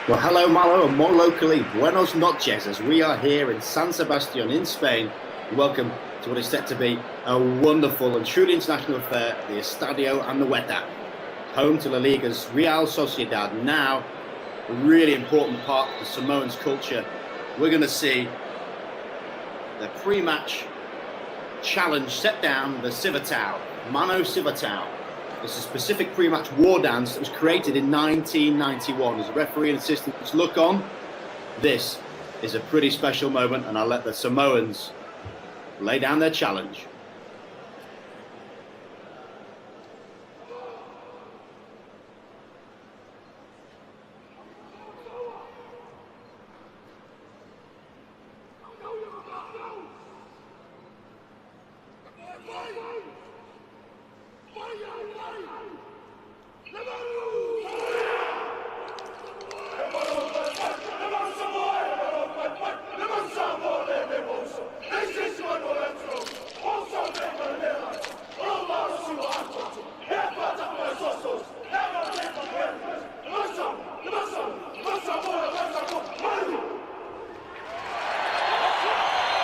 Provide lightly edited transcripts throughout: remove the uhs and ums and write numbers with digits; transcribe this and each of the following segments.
Well, hello, Malo, and more locally, buenos noches, as we are here in San Sebastian in Spain. Welcome to what is set to be a wonderful and truly international affair, the Estadio Anoeta, home to La Liga's Real Sociedad. Now, a really important part of the Samoans' culture. We're going to see the pre-match challenge set down, the Civatao, Mano Civatao. It's a specific pre-match war dance that was created in 1991. As the referee and assistants look on, this is a pretty special moment, and I'll let the Samoans lay down their challenge.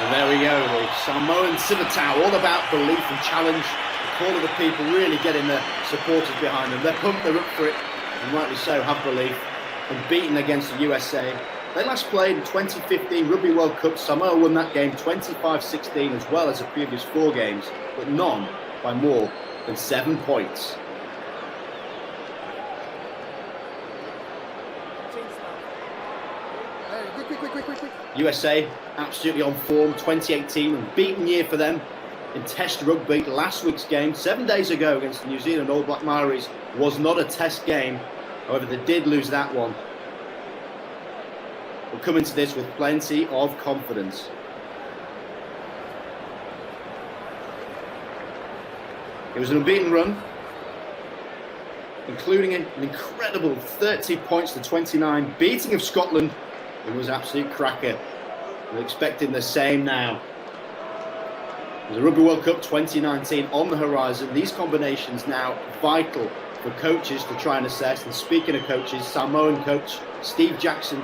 And there we go, the Samoan Civatao, all about belief and challenge. The call of the people really getting their supporters behind them. They're pumped, they're up for it, and rightly so, have belief. And beaten against the USA. They last played in 2015 Rugby World Cup. Samoa won that game 25-16 as well as the previous 4 games, but none by more than 7 points. USA absolutely on form, 2018, unbeaten year for them in Test Rugby. Last week's game, 7 days ago against the New Zealand All Black Maoris, was not a Test game. However, they did lose that one. We'll come into this with plenty of confidence. It was an unbeaten run, including an incredible 30 points to 29, beating of Scotland. It was an absolute cracker. We're expecting the same now. There's a Rugby World Cup 2019 on the horizon. These combinations now vital for coaches to try and assess. And speaking of coaches, Samoan coach Steve Jackson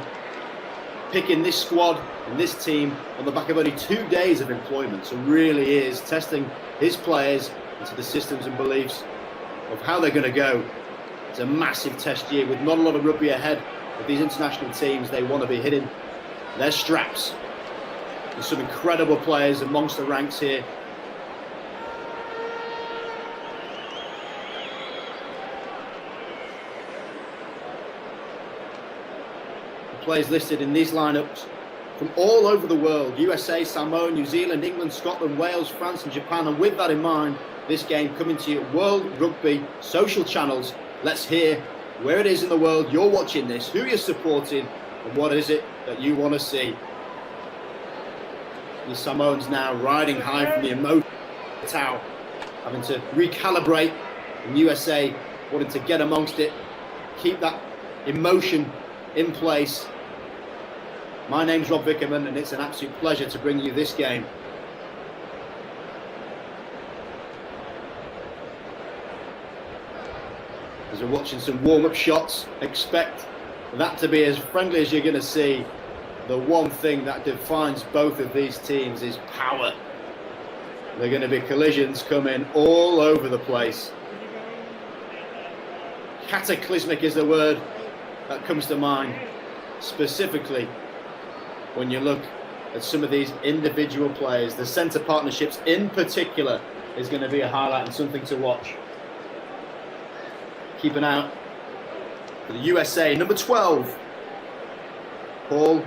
picking this squad and this team on the back of only 2 days of employment. So really is testing his players into the systems and beliefs of how they're going to go. It's a massive test year with not a lot of rugby ahead of these international teams. They want to be hitting their straps. There's some incredible players amongst the ranks here. The players listed in these lineups from all over the world: USA, Samoa, New Zealand, England, Scotland, Wales, France and Japan. And with that in mind, this game coming to you at World Rugby social channels. Let's hear where it is in the world you're watching this, who you're supporting, and what is it that you want to see. The Samoans now riding high from the emotion of the towel, having to recalibrate, and USA wanting to get amongst it, keep that emotion in place. My name's Rob Vickerman, and it's an absolute pleasure to bring you this game. As we're watching some warm-up shots, expect that to be as friendly as you're going to see. The one thing that defines both of these teams is power. There are going to be collisions coming all over the place. Cataclysmic is the word that comes to mind, specifically when you look at some of these individual players. The centre partnerships in particular is going to be a highlight and something to watch. Keep an eye out for the USA, number 12, Paul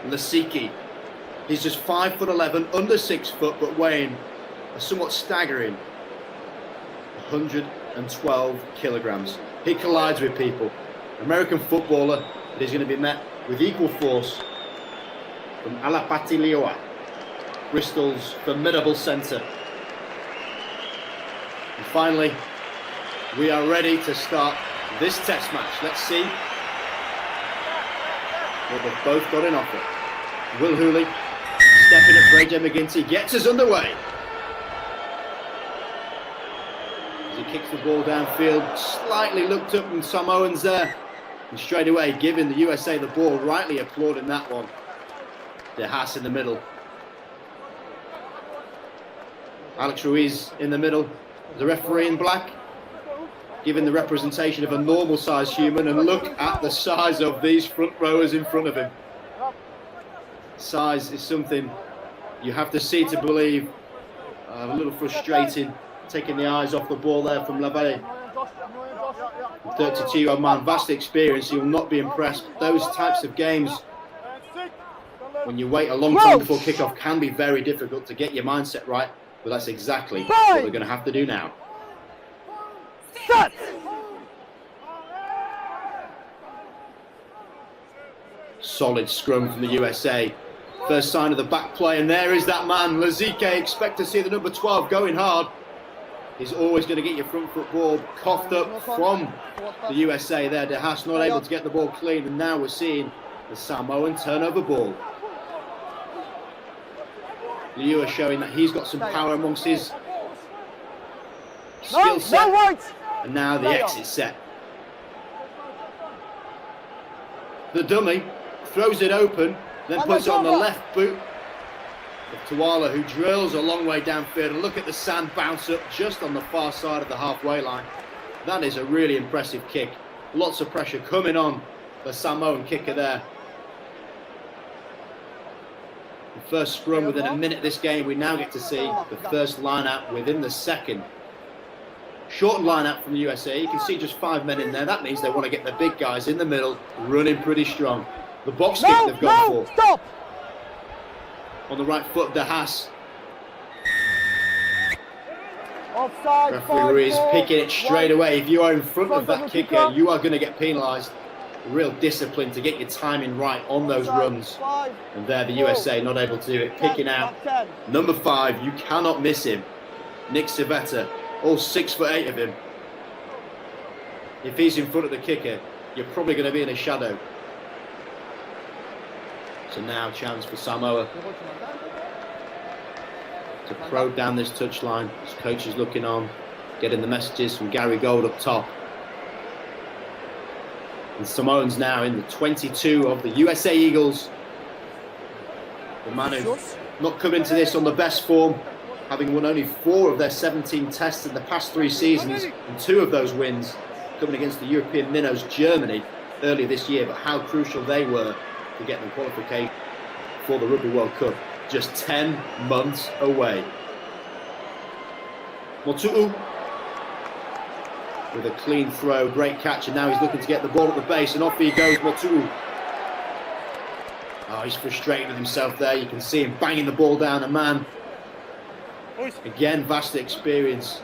Lasiki. He's just 5'11", under 6 foot, but weighing a somewhat staggering 112 kilograms. He collides with people. American footballer that is going to be met with equal force from Alapatilioa, Bristol's formidable centre. And finally, we are ready to start this test match. Let's see what they've both got in offer. Will Hooley stepping up for AJ McGinty gets us underway. As he kicks the ball downfield, slightly looked up from Samoans there, and straight away giving the USA the ball, rightly applauding that one. De Haas in the middle. Alex Ruiz in the middle. The referee in black, giving the representation of a normal-sized human, and look at the size of these front rowers in front of him. Size is something you have to see to believe. A little frustrating, taking the eyes off the ball there from Lavalle. 32-year-old man, vast experience, he will not be impressed. Those types of games, when you wait a long time before kickoff, can be very difficult to get your mindset right, but that's exactly what they're going to have to do now. Shut! Solid scrum from the USA. First sign of the back play, and there is that man, Lazike. Expect to see the number 12 going hard. He's always going to get your front foot ball coughed up from the USA there. De Haas not able to get the ball clean, and now we're seeing the Samoan turnover ball. Liu showing that he's got some power amongst his skill set. And now the exit set. The dummy throws it open, then puts it on the left boot of Tuala, who drills a long way downfield. And look at the sand bounce up just on the far side of the halfway line. That is a really impressive kick. Lots of pressure coming on the Samoan kicker there. The first scrum within a minute this game. We now get to see the first line-out within the second. Shortened line-out from the USA. You can see just 5 men in there. That means they want to get the big guys in the middle, running pretty strong. The box kick they've gone for. Stop! On the right foot, De Haas. Offside. Referee Ruiz picking it straight away. If you are in front of that kicker, you are going to get penalised. Real discipline to get your timing right on those runs. And there the USA not able to do it. Picking out number 5. You cannot miss him. Nick Civetta. All 6'8" of him. If he's in front of the kicker, you're probably going to be in a shadow. So now chance for Samoa to probe down this touchline. His coach is looking on, getting the messages from Gary Gold up top. And Samoans now in the 22 of the USA Eagles. The man who's not come into this on the best form, having won only 4 of their 17 tests in the past 3 seasons, and 2 of those wins coming against the European minnows Germany earlier this year. But how crucial they were to get them qualification for the Rugby World Cup, just 10 months away. Motu'u with a clean throw, great catch, and now he's looking to get the ball at the base, and off he goes, Motu'u. Oh, he's frustrated with himself there. You can see him banging the ball down a man. Again, vast experience.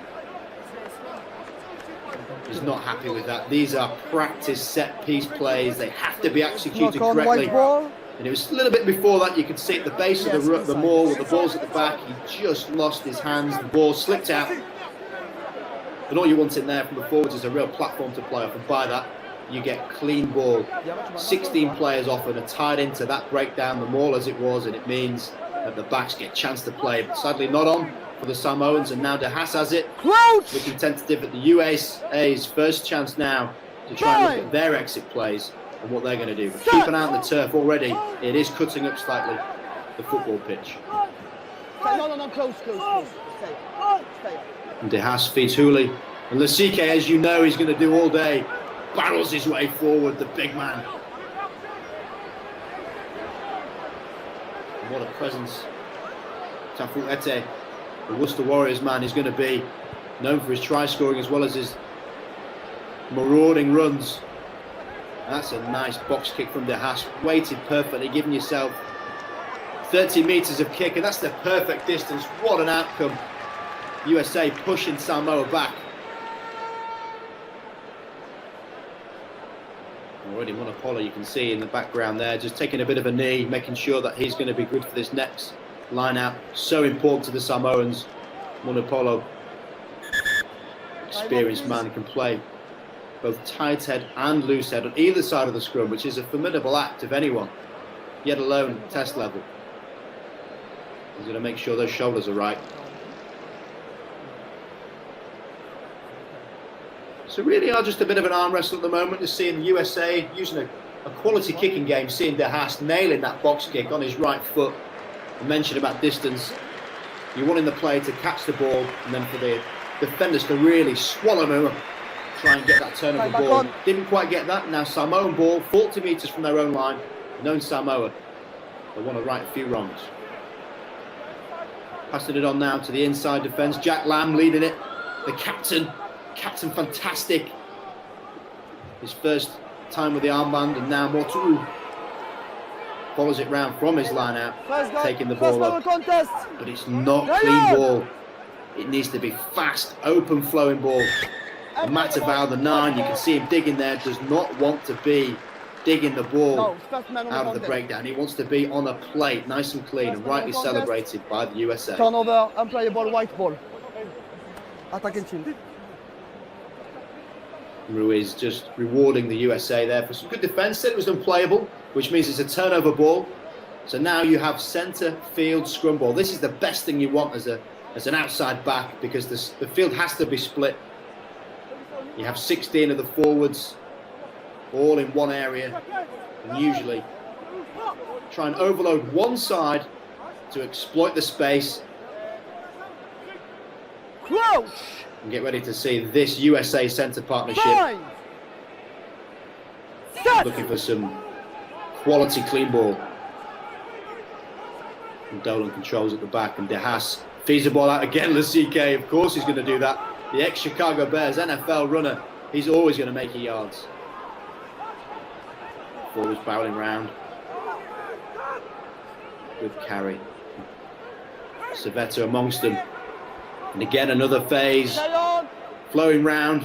He's not happy with that. These are practice set-piece plays. They have to be executed correctly. And it was a little bit before that. You could see at the base of the maul with the balls at the back. He just lost his hands. The ball slipped out. And all you want in there from the forwards is a real platform to play off. And by that, you get clean ball. 16 players often are tied into that breakdown, the maul as it was, and it means that the backs get a chance to play. But sadly not on for the Samoans, and now De Haas has it. Looking tentative at the USA's first chance now to try and look at their exit plays and what they're going to do. But keep an eye on the turf already. It is cutting up slightly the football pitch. No, close. Stay. And De Haas feeds Hooley. And Lasike, as you know, he's going to do all day. Barrels his way forward, the big man. And what a presence. Tafu Ete, the Worcester Warriors man, is going to be known for his try scoring as well as his marauding runs. That's a nice box kick from De Haas, weighted perfectly, giving yourself 30 metres of kick, and that's the perfect distance. What an outcome. USA pushing Samoa back. Already Monopolo, you can see in the background there, just taking a bit of a knee, making sure that he's going to be good for this next line out. So important to the Samoans. Monopolo, experienced man, can play both tight head and loose head on either side of the scrum, which is a formidable act of anyone, yet alone test level. He's going to make sure those shoulders are right. So really are just a bit of an arm wrestle at the moment, just seeing the USA using a quality kicking game, seeing De Haas nailing that box kick on his right foot. I mentioned about distance. You're wanting the player to catch the ball and then for the defenders to really swallow him up, try and get that turn of the ball. Didn't quite get that. Now Samoan ball, 40 metres from their own line. Known Samoa, they want to right a few wrongs. Passing it on now to the inside defence. Jack Lamb leading it. The captain fantastic. His first time with the armband, and now Motu follows it round from his line out, taking the ball up. But it's not clean ball. It needs to be fast, open flowing ball. And Matavao, the 9, you can see him digging there, does not want to be digging the ball out of the breakdown. He wants to be on a plate, nice and clean, and rightly celebrated by the USA. Turnover, unplayable, white ball. Attacking team. Ruiz just rewarding the USA there for some good defence. Said it was unplayable, which means it's a turnover ball. So now you have centre field scrum ball. This is the best thing you want as an outside back, because the field has to be split. You have 16 of the forwards all in one area, and usually try and overload one side to exploit the space. Crouch! And get ready to see this USA centre partnership. Looking for some quality clean ball. And Dolan controls at the back, and De Haas feeds the ball out again. Lasike, of course he's going to do that. The ex-Chicago Bears NFL runner, he's always going to make it yards. Forwards barreling round. Good carry. Savetta amongst them. And again another phase. Flowing round.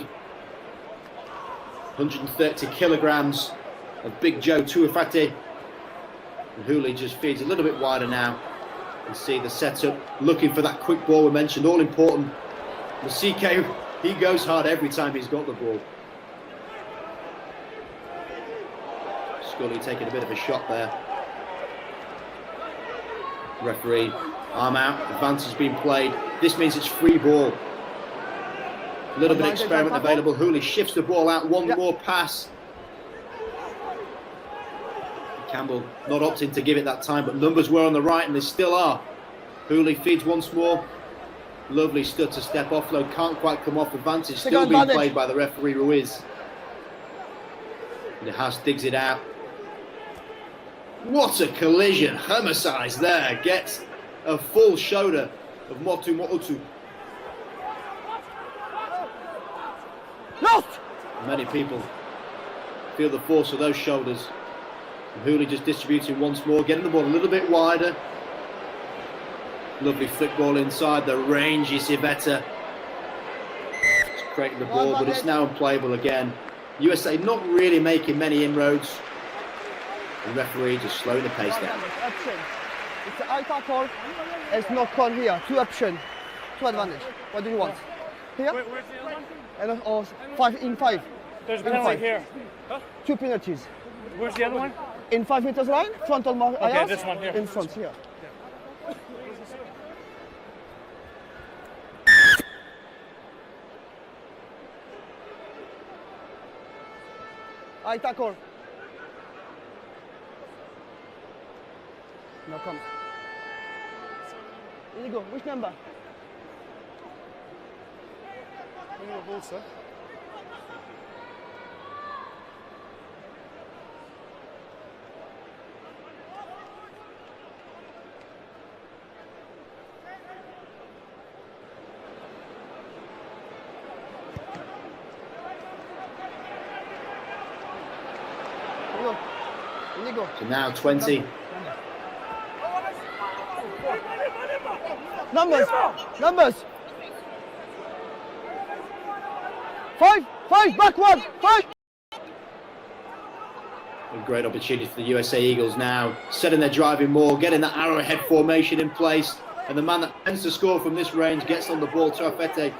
130 kilograms of Big Joe Tuifate. And Hooley just feeds a little bit wider now. You see the setup, looking for that quick ball we mentioned, all important. Lasike, he goes hard every time he's got the ball. Scully taking a bit of a shot there. Referee, arm out, advantage being played. This means it's free ball. A little bit of experiment available. Hooley shifts the ball out, one more pass. Campbell not opting to give it that time, but numbers were on the right and they still are. Hooley feeds once more. Lovely stutter step offload, can't quite come off. Advantage still being played by the referee Ruiz. De Haas digs it out. What a collision. Homicides there. Gets a full shoulder of Motu Mo'otu. Many people feel the force of those shoulders. And Hooley just distributing once more, getting the ball a little bit wider. Lovely flick ball inside, the rangy Savetta. It's creating the ball, but it's now unplayable again. USA not really making many inroads. The referee just slowing the pace down. It's an alpha call. It's not called here. 2 options. 2 advantage. What do you want? Here? And or 5 in 5. There's a In penalty five. here. 2 penalties. Where's the other one? In 5 meters line, frontal mark. Okay, this one here. In front here. I tackle. Now come. Here you go. Which number? Here you go. So now 20. Numbers. 5, backward. 5. A great opportunity for the USA Eagles now, setting their driving more, getting that arrowhead formation in place, and the man that tends to score from this range gets on the ball, Traffete.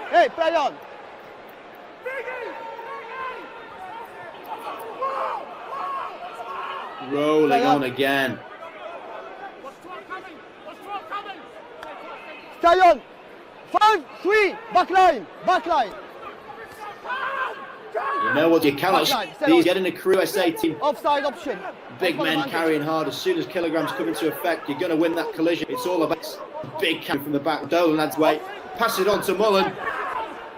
Hey, play on. Rolling on again. Stay on. 5, 3, backline. You know what, you cannot these getting a crew USA team. Offside option. Big men carrying hard. As soon as kilograms come into effect, you're going to win that collision. It's all about big carry from the back. Dolan adds weight. Pass it on to Mullen.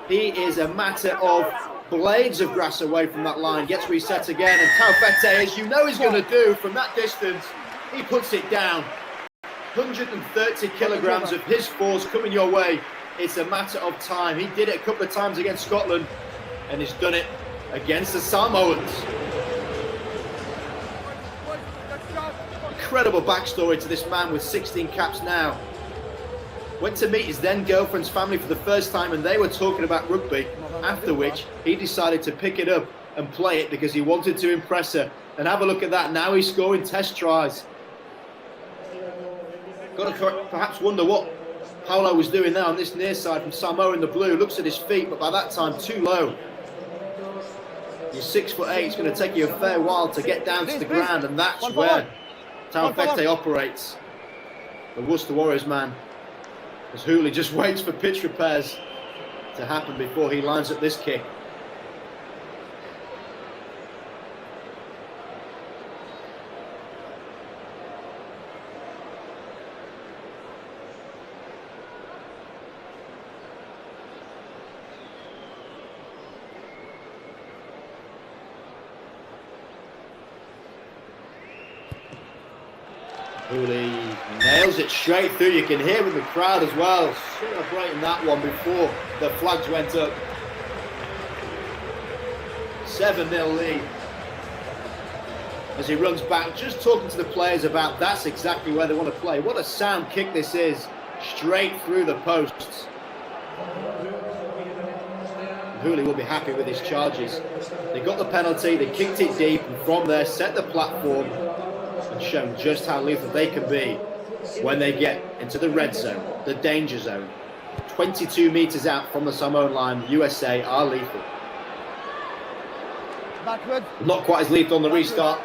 He is a matter of blades of grass away from that line. Gets reset again. And Taufete, as you know he's going to do from that distance, he puts it down. 130 kilograms of his force coming your way. It's a matter of time. He did it a couple of times against Scotland, and he's done it against the Samoans. Incredible backstory to this man with 16 caps now. Went to meet his then girlfriend's family for the first time, and they were talking about rugby, after which he decided to pick it up and play it because he wanted to impress her. And have a look at that, now he's scoring test tries. Got to perhaps wonder what Paolo was doing there on this near side from Samoa in the blue. Looks at his feet, but by that time too low. You're 6'8", it's going to take you a fair while to get down to the ground, and that's where Taufete operates. The Worcester Warriors man, as Hooley just waits for pitch repairs to happen before he lines up this kick. Hooley nails it straight through. You can hear with the crowd as well, celebrating that one before the flags went up. 7-0 lead. As he runs back, just talking to the players about that's exactly where they want to play. What a sound kick this is, straight through the posts. Hooley will be happy with his charges. They got the penalty, they kicked it deep, and from there set the platform and shown just how lethal they can be when they get into the red zone, the danger zone. 22 metres out from the Samoan line, the USA are lethal. Backward. Not quite as lethal on the restart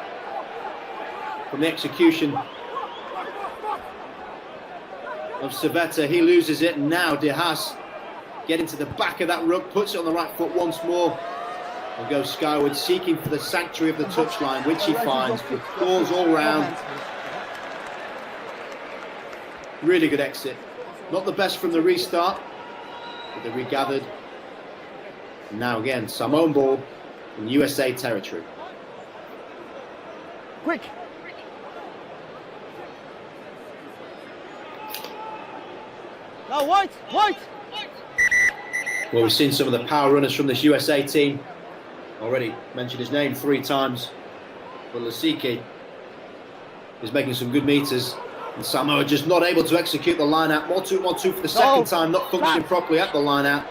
from the execution of Savetta. He loses it, and now De Haas getting to the back of that ruck, puts it on the right foot once more, and goes skyward, seeking for the sanctuary of the touchline, which he finds, with claws all round. Really good exit. Not the best from the restart, but they regathered. And now again, Samoan ball in USA territory. Quick. Now White. Well, we've seen some of the power runners from this USA team. Already mentioned his name 3 times. But Lasike is making some good meters. And Samoa just not able to execute the line out. 1-2 for the second time, not functioning properly at the line out.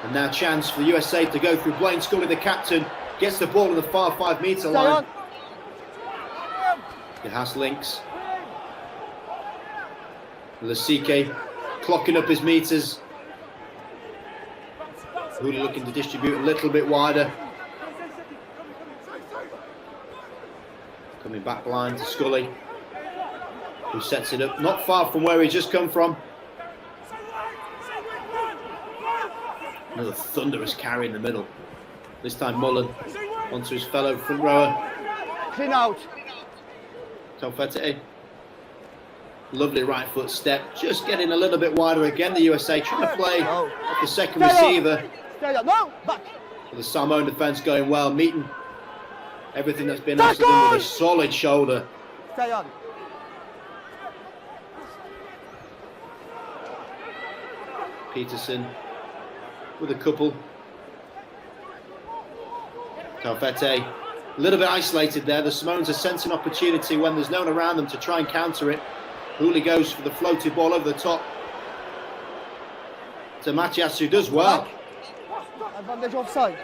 And now chance for the USA to go through. Blaine Scully, the captain, gets the ball in the far 5 metre line. De Haas links. Lasike clocking up his meters. Hooley looking to distribute a little bit wider. Coming back blind to Scully, who sets it up not far from where he's just come from. Another thunderous carry in the middle. This time Mullen onto his fellow front rower. Clean out. Confetti. Lovely right foot step. Just getting a little bit wider again. The USA trying to play off the second receiver. Stay up. No, back. The Samoan defence going well, meeting everything that's been asked of them with a solid shoulder. Stay on. Peterson with a couple. Calfete, a little bit isolated there. The Samoans are sensing opportunity when there's no one around them to try and counter it. Hooley goes for the floated ball over the top to Matias, who does well. Advantage offside.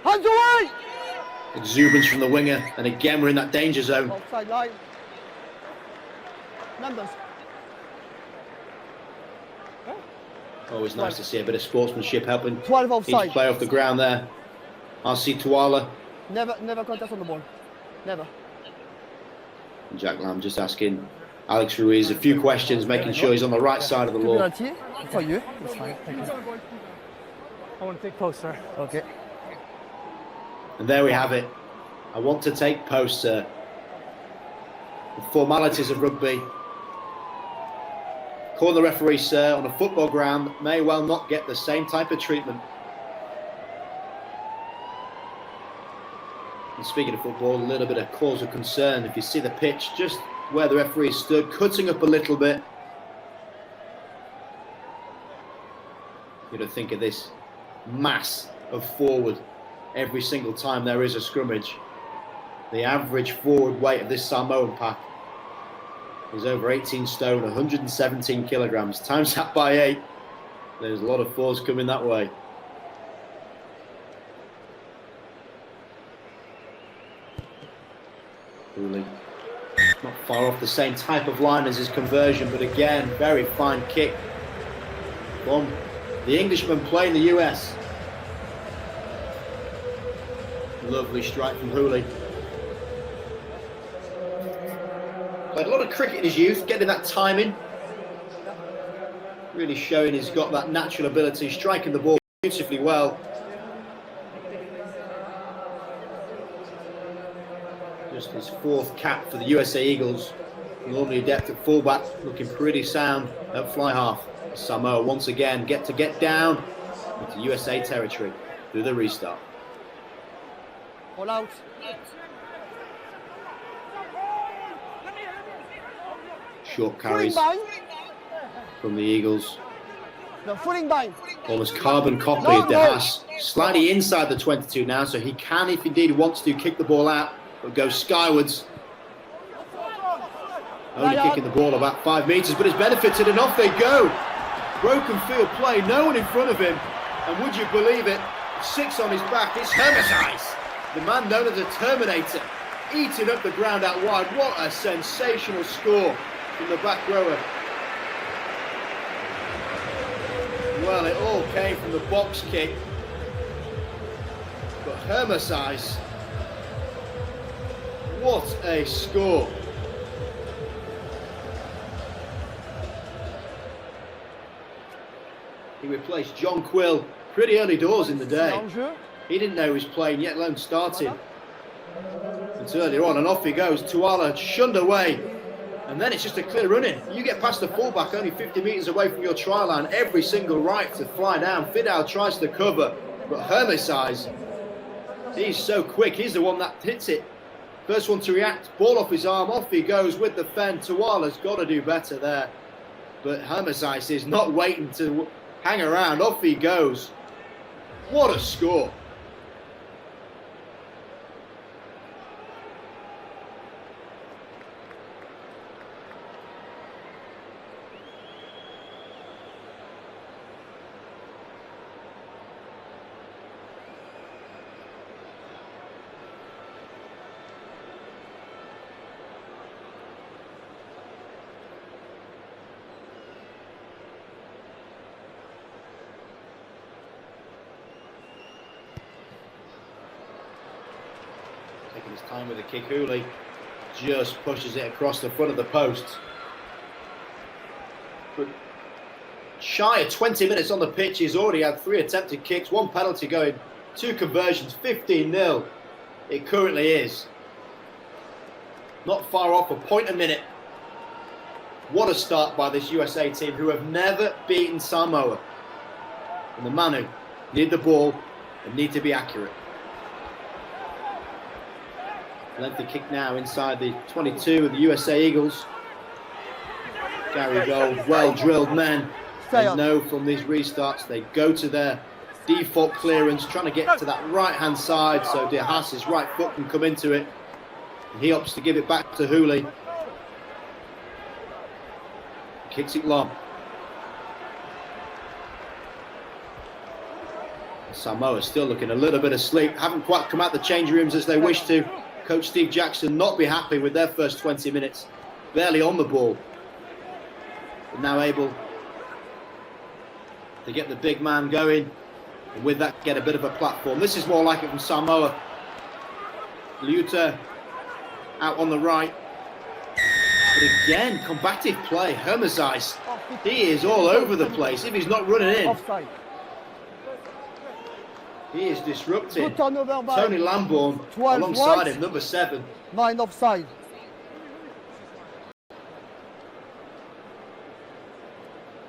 Hands away! Exuberance from the winger, and again we're in that danger zone. Offside line. Numbers. Always nice to see a bit of sportsmanship helping 12 offside. each player off the ground there. RC Tuala. Never contest on the ball. Never. And Jack Lamb just asking Alex Ruiz a few questions, making sure he's on the right side of the law. Penalty for you. It's fine. Thank you. I want to take post, sir. Okay. And there we have it. I want to take post, sir. The formalities of rugby. Calling the referee, sir, on a football ground may well not get the same type of treatment. And speaking of football, a little bit of cause of concern. If you see the pitch, just where the referee stood, cutting up a little bit. You know, think of this mass of forward every single time there is a scrummage. The average forward weight of this Samoan pack is over 18 stone, 117 kilograms. Times that by 8, there's a lot of force coming that way. Hooley, not far off the same type of line as his conversion, but again, very fine kick from the Englishman playing the US. Lovely strike from Hooley. Played a lot of cricket in his youth, getting that timing. Really showing he's got that natural ability, striking the ball beautifully well. Just his 4th cap for the USA Eagles. Normally adept at fullback, looking pretty sound at fly half. Samoa once again get down into USA territory through the restart. All out. Short carries from the Eagles. No, footing bind. Almost carbon copy of De Haas. Slightly inside the 22 now, so he can, if indeed he wants to, kick the ball out, but goes skywards. Only kicking the ball about 5 metres, but it's benefited, and off they go. Broken field play, no one in front of him. And would you believe it, 6 on his back, it's Hermesize, the man known as the Terminator, eating up the ground out wide. What a sensational score from the back rower. Well, it all came from the box kick. But Hermesize, what a score. He replaced John Quill pretty early doors in the day. He didn't know he was playing, yet alone starting. It's earlier on, and off he goes. Tuala shunned away, and then it's just a clear run-in. You get past the fullback only 50 metres away from your try line, every single right to fly down. Fidel tries to cover, but Hermesize, he's so quick. He's the one that hits it. First one to react, ball off his arm, off he goes with the fend. Tuala's got to do better there. But Hermesize is not waiting to hang around, off he goes. What a score. This time with a kick, Hooley just pushes it across the front of the post. But shy of 20 minutes on the pitch, he's already had 3 attempted kicks, 1 penalty going, 2 conversions, 15-0. It currently is. Not far off, a point a minute. What a start by this USA team, who have never beaten Samoa. And the Manu need the ball and need to be accurate. Lengthy kick now inside the 22 of the USA Eagles. Gary Gold, well-drilled men. They know from these restarts, they go to their default clearance, trying to get to that right-hand side so De Haas's right foot can come into it. And he opts to give it back to Hooley. Kicks it long. Samoa still looking a little bit asleep. Haven't quite come out the changing rooms as they wish to. Coach Steve Jackson not be happy with their first 20 minutes. Barely on the ball. But now able to get the big man going. And with that get a bit of a platform. This is more like it from Samoa. Liuta out on the right. But again, combative play. Hermesijs, he is all over the place if he's not running in. Offside. He is disrupting. Turnover by Tony Lambourne 12 alongside white. him, number 7. 9 offside.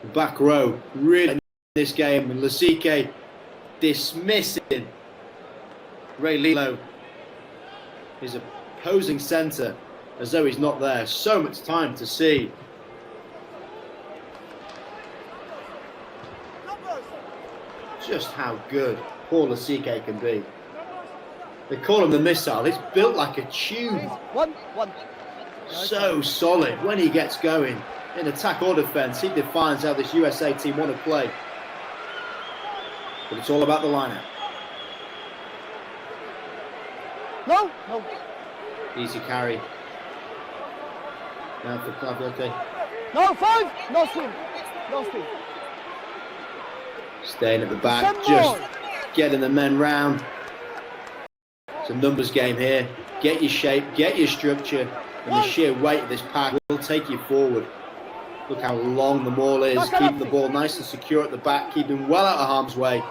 The back row really in this game, and Lasike dismissing Ray Lilo, his opposing centre, as though he's not there. So much time to see. Just how good Paul Lasike can be. They call him the missile. He's built like a tube. 1-1. So solid when he gets going. In attack or defence, he defines how this USA team want to play. But it's all about the lineup. No. Easy carry. Now for Clavote. No, 5. No swim. Staying at the back, just getting the men round. It's a numbers game here. Get your shape, get your structure, and the sheer weight of this pack will take you forward. Look how long the maul is. Keep the ball nice and secure at the back, keeping well out of harm's way.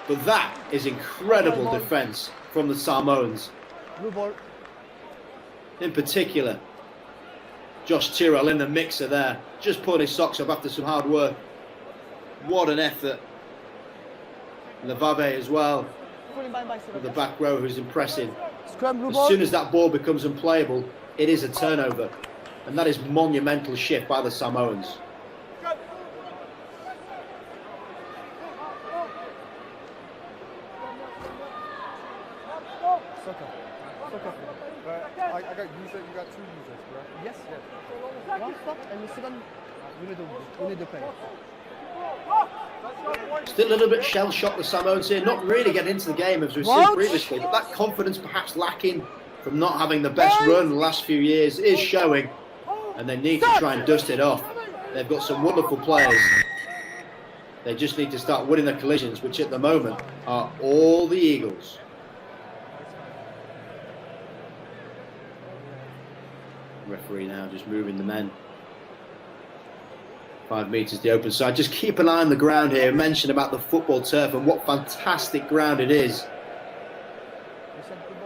But that is incredible defence from the Samoans. Blue ball. In particular, Josh Tyrrell in the mixer there, just pulling his socks up after some hard work. What an effort. Levave as well, with the back row, who's impressive. As soon as that ball becomes unplayable, it is a turnover. And that is monumental shift by the Samoans. I got user, you got 2 users, correct? Yes. One stop and the second, we need to play. Still a little bit shell-shocked, the Samoans here, not really getting into the game as we've seen previously, but that confidence perhaps lacking from not having the best run the last few years is showing, and they need to try and dust it off. They've got some wonderful players. They just need to start winning the collisions, which at the moment are all the Eagles. Referee now just moving the men 5 metres the open side. Just keep an eye on the ground here. Mention about the football turf and what fantastic ground it is.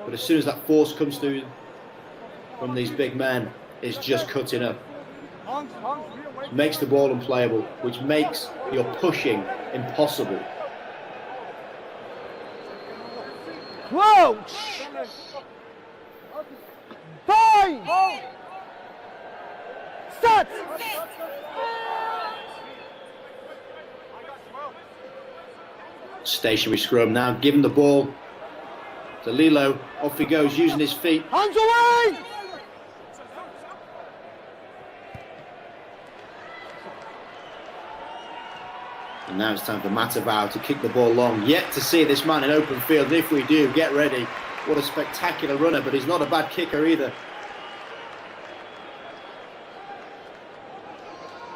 But as soon as that force comes through from these big men, it's just cutting up. It makes the ball unplayable, which makes your pushing impossible. Whoa! Time! Start! Stationary scrum now, giving the ball to Lilo. Off he goes, using his feet. Hands away! And now it's time for Matavao to kick the ball long. Yet to see this man in open field. And if we do, get ready. What a spectacular runner, but he's not a bad kicker either.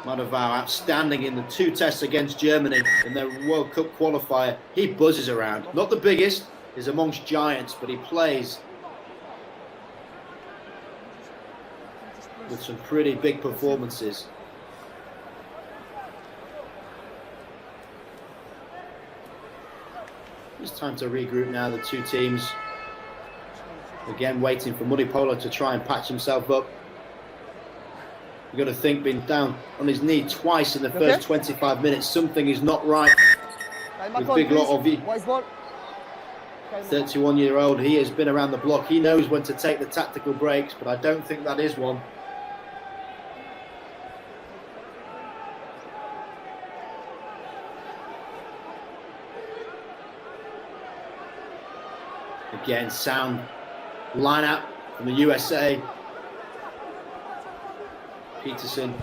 Matavao outstanding in the 2 tests against Germany in their World Cup qualifier. He buzzes around. Not the biggest, is amongst giants, but he plays with some pretty big performances. It's time to regroup now, the two teams. Again, waiting for Muddy Polo to try and patch himself up. You've got to think, being down on his knee twice in the first 25 minutes, something is not right with Big Lot of you. 31-year-old, he has been around the block. He knows when to take the tactical breaks, but I don't think that is one. Again, sound line-up from the USA. Peterson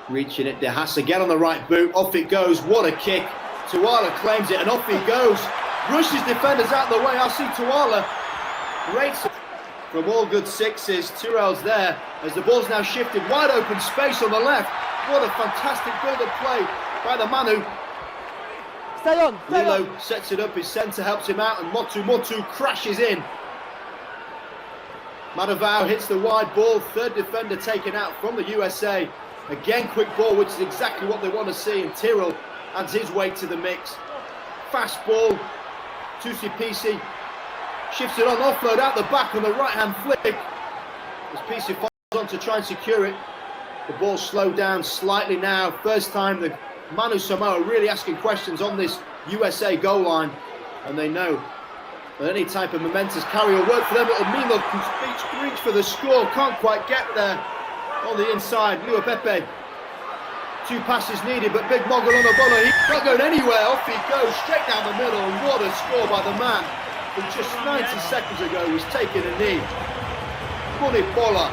reaching it. De Haas again on the right boot. Off it goes. What a kick. Tuala claims it and off he goes. Rushes defenders out of the way. I see Tuala. Great from all good sixes. Tyrrell's there as the ball's now shifted. Wide open space on the left. What a fantastic build-up play by the Manu. Stay on. Lilo sets it up. His centre helps him out and Motu crashes in. Madavao hits the wide ball. Third defender taken out from the USA. Again, quick ball, which is exactly what they want to see. And Tyrrell adds his weight to the mix. Fast ball. Tusi PC shifts it on, offload out the back on the right-hand flick. As PC follows on to try and secure it. The ball slowed down slightly now. First time the Manu Samoa really asking questions on this USA goal line. And they know that any type of momentous carry will work for them. It'll mean they'll reach for the score. Can't quite get there on the inside. Lua Pepe. 2 passes needed, but Big Mogul on the ball. He's not going anywhere. Off he goes, straight down the middle. And what a score by the man who just 90 seconds ago was taking a knee. Bola.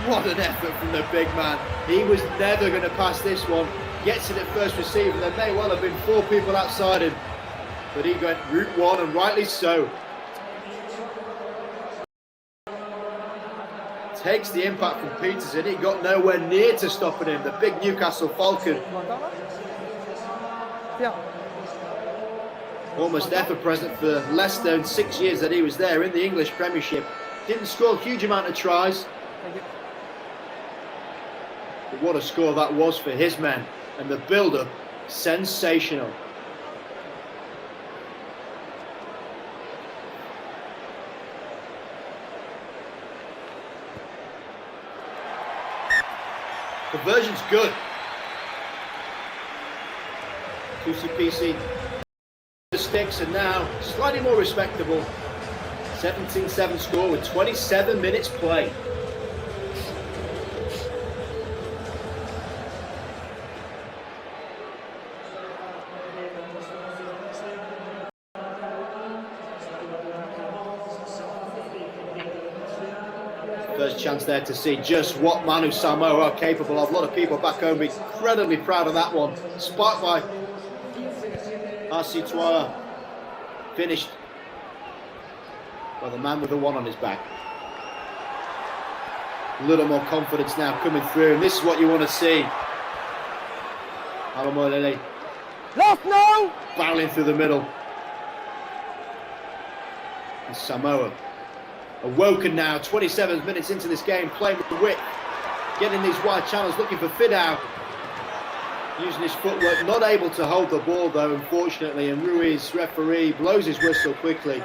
What an effort from the big man. He was never going to pass this one. Gets it at first receive, and there may well have been 4 people outside him. But he went route one, and rightly so. Takes the impact from Peterson. He got nowhere near to stopping him. The big Newcastle Falcon. Almost ever present for Leicester in 6 years that he was there in the English Premiership. Didn't score a huge amount of tries. But what a score that was for his men. And the build-up, sensational. Conversion's good. PC the sticks and now slightly more respectable. 17-7 score with 27 minutes played. First chance there to see just what Manu Samoa are capable of. A lot of people back home be incredibly proud of that one. Sparked by RC Tuala. Finished by the man with the 1 on his back. A little more confidence now coming through, and this is what you want to see. Alamolele. Left now! Barreling through the middle. And Samoa awoken now, 27 minutes into this game, playing with the width, getting these wide channels, looking for Fidao, using his footwork, not able to hold the ball though, unfortunately, and Ruiz, referee, blows his whistle quickly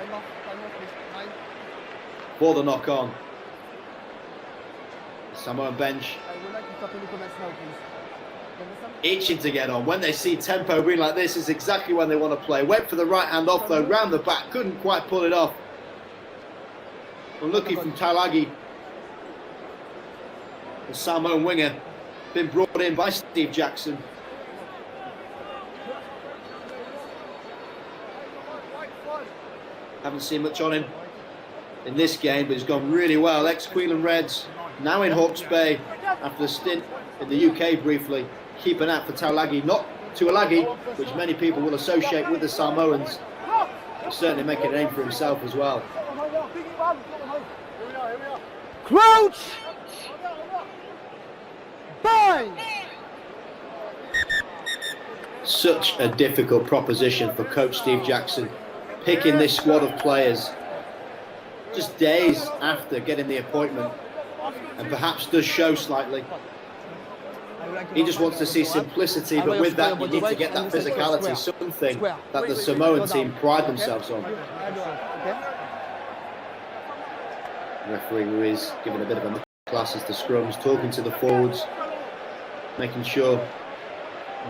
for the knock-on. Samoan bench itching to get on. When they see tempo being like this, is exactly when they want to play. Went for the right-hand offload, round the back, couldn't quite pull it off. Unlucky from Tailagi. The Samoan winger been brought in by Steve Jackson. Haven't seen much on him in this game, but he's gone really well. Ex-Queensland Reds, now in Hawke's Bay after a stint in the UK briefly. Keep an eye out for Tailagi, not Tuilagi, which many people will associate with the Samoans. He's certainly making a name for himself as well. Crouch! Bind! Such a difficult proposition for Coach Steve Jackson, picking this squad of players just days after getting the appointment, and perhaps does show slightly. He just wants to see simplicity, but with that you need to get that physicality, something that the Samoan team pride themselves on. Referee Ruiz giving a bit of a class as the scrums, talking to the forwards, making sure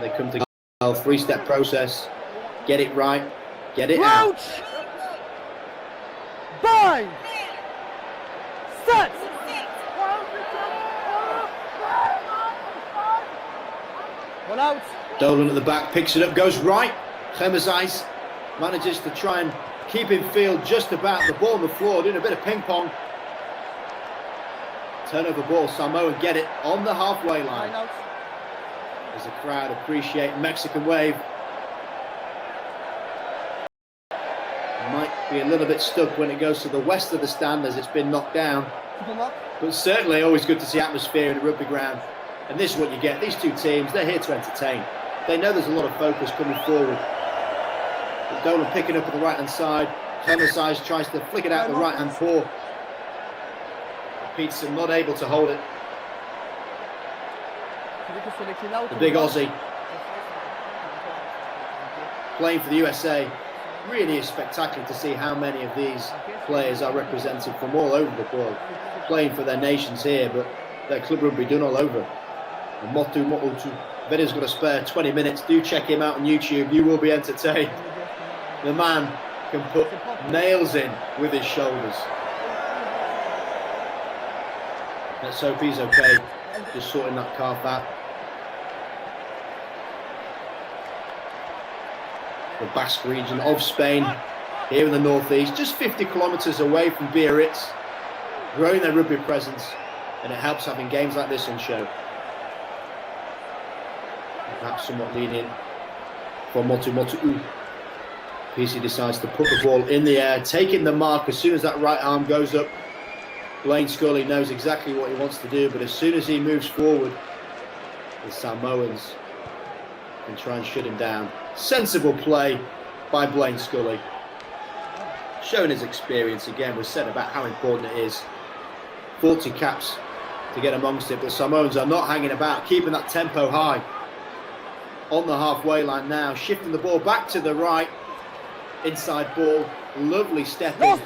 they come together. 3-step process, get it right, get it out. Bind! Set! One out. Dolan at the back, picks it up, goes right. Chemezais manages to try and keep in field just about. The ball on the floor, doing a bit of ping pong. Turnover ball, Samoa get it on the halfway line. As the crowd appreciate Mexican wave. Might be a little bit stuck when it goes to the west of the stand as it's been knocked down. But certainly always good to see atmosphere in a rugby ground. And this is what you get. These two teams, they're here to entertain. They know there's a lot of focus coming forward. But Dolan picking up on the right-hand side. Chemezais tries to flick it out the right-hand paw. Peterson not able to hold it. The big Aussie playing for the USA. Really is spectacular to see how many of these players are represented from all over the world, playing for their nations here, but their club rugby done all over. And Motu video's got a spare 20 minutes. Do check him out on YouTube. You will be entertained. The man can put nails in with his shoulders. Let's hope he's okay. Just sorting that calf out. The Basque region of Spain, here in the northeast, just 50 kilometres away from Biarritz, growing their rugby presence, and it helps having games like this on show. Perhaps somewhat lenient for Motu. PC decides to put the ball in the air, taking the mark as soon as that right arm goes up. Blaine Scully knows exactly what he wants to do, but as soon as he moves forward, the Samoans can try and shut him down. Sensible play by Blaine Scully. Showing his experience again, was said about how important it is. 40 caps to get amongst it, but Samoans are not hanging about, keeping that tempo high. On the halfway line now, shifting the ball back to the right. Inside ball, lovely step in.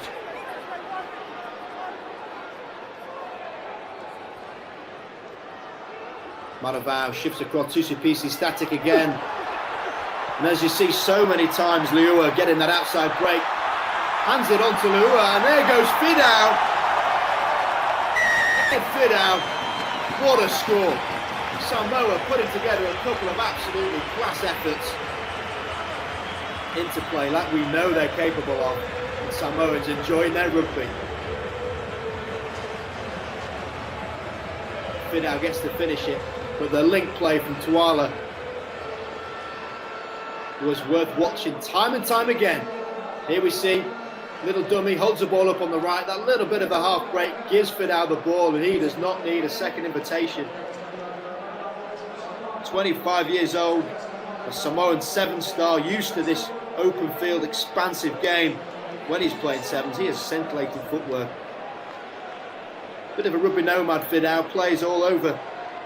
Maravao shifts across to Supisi, static again. And as you see so many times, Liua getting that outside break. Hands it on to Liua, and there goes Fidao. Fidao, what a score. Samoa putting together a couple of absolutely class efforts into play, like we know they're capable of. And Samoans enjoying their rugby. Fidao gets to finish it, but the link play from Tuala was worth watching time and time again. Here we see little dummy holds the ball up on the right, that little bit of a half break gives Fidao the ball, and he does not need a second invitation. 25 years old, a Samoan 7-star, used to this open field expansive game. When he's playing sevens, he has scintillating footwork. Bit of a rugby nomad, Fidao, plays all over.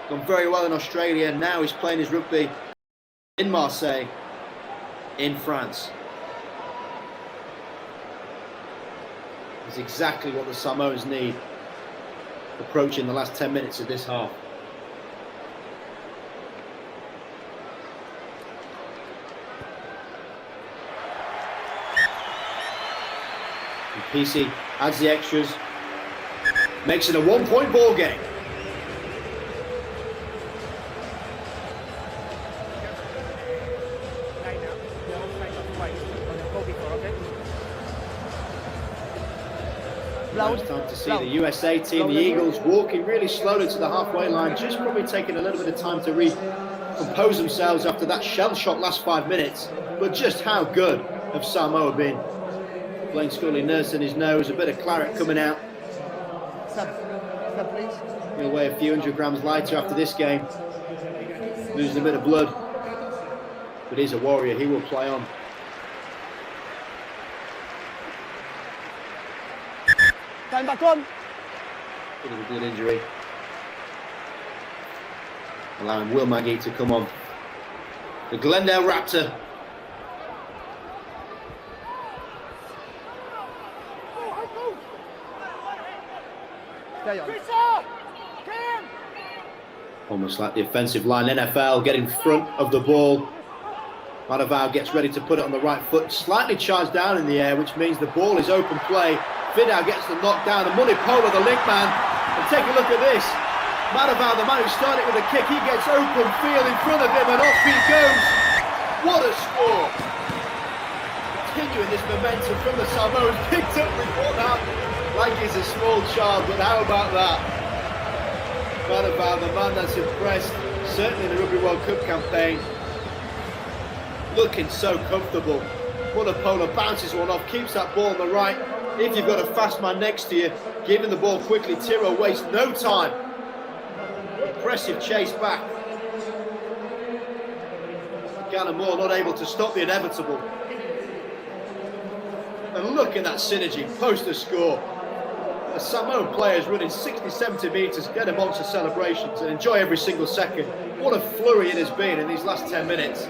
Gone very well in Australia, and now he's playing his rugby in Marseille, in France. It's exactly what the Samoans need, approaching the last 10 minutes of this half. And PC adds the extras, makes it a 1-point ball game. Now it's time to see the USA team, the Eagles, walking really slowly to the halfway line, just probably taking a little bit of time to recompose themselves after that shell-shock last 5 minutes. But just how good have Samoa been? Blaine Scully nursing his nose, a bit of claret coming out. He'll weigh a few 100 grams lighter after this game, losing a bit of blood. but he's a warrior. He will play on. Time back on. Bit of a good injury. Allowing Will Maggie to come on. The Glendale Raptor. Stay on. Almost like the offensive line. NFL getting front of the ball. Madavao gets ready to put it on the right foot. Slightly charged down in the air, which means the ball is open play. Vidal gets the knockdown. And Money Polo, the link man. And take a look at this. Madavao, the man who started with a kick, he gets open field in front of him and off he goes. What a score. Continuing this momentum from the Samoans. Picked up before that like he's a small child, but how about that? Madavao, the man that's impressed, certainly in the Rugby World Cup campaign. Looking so comfortable. Polo bounces one off, keeps that ball on the right. If you've got a fast man next to you, giving the ball quickly, Tiro wastes no time. Impressive chase back. Gallimore not able to stop the inevitable. And look at that synergy, post the score. The Samoan players running 60, 70 metres, get a monster celebrations and enjoy every single second. What a flurry it has been in these last 10 minutes.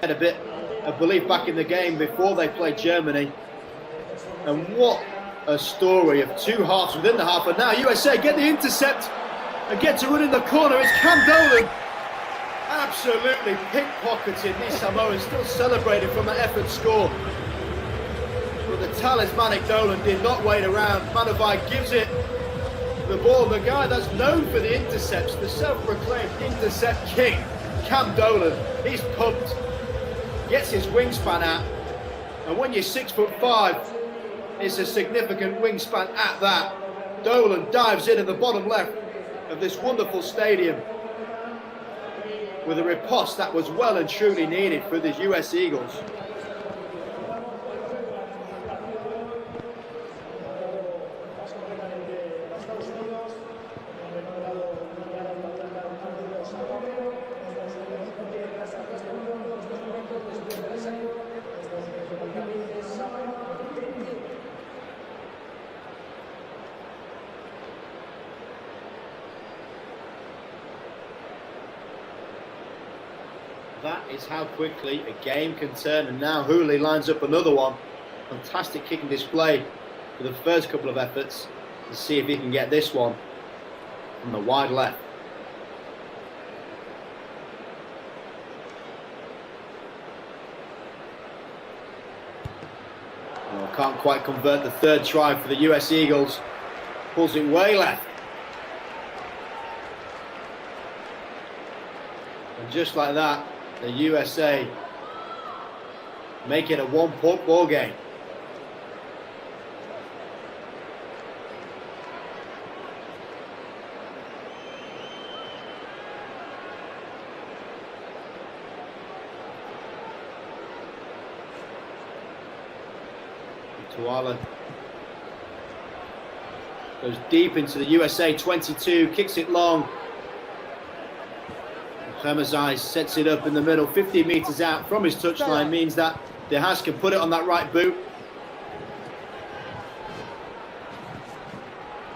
Had a bit of belief back in the game before they played Germany, and what a story of two halves within the half. And now USA get the intercept and get to run in the corner. It's Cam Dolan absolutely pickpocketing. These Samoans still celebrating from that effort score, but the talismanic Dolan did not wait around. Manavai gives it the ball. The guy that's known for the intercepts, the self-proclaimed intercept king, Cam Dolan, he's pumped. Gets his wingspan out, and when you're 6'5", it's a significant wingspan at that. Dolan dives in at the bottom left of this wonderful stadium with a riposte that was well and truly needed for the US Eagles. That is how quickly a game can turn, and now Hooley lines up another one. Fantastic kicking display for the first couple of efforts. Let's see if he can get this one from the wide left. Well, can't quite convert the third try for the US Eagles. Pulls it way left. And just like that, the USA make it a one-point ball game. Tuala goes deep into the USA 22, kicks it long. Hermazai sets it up in the middle, 15 metres out from his touchline, means that De Haas can put it on that right boot.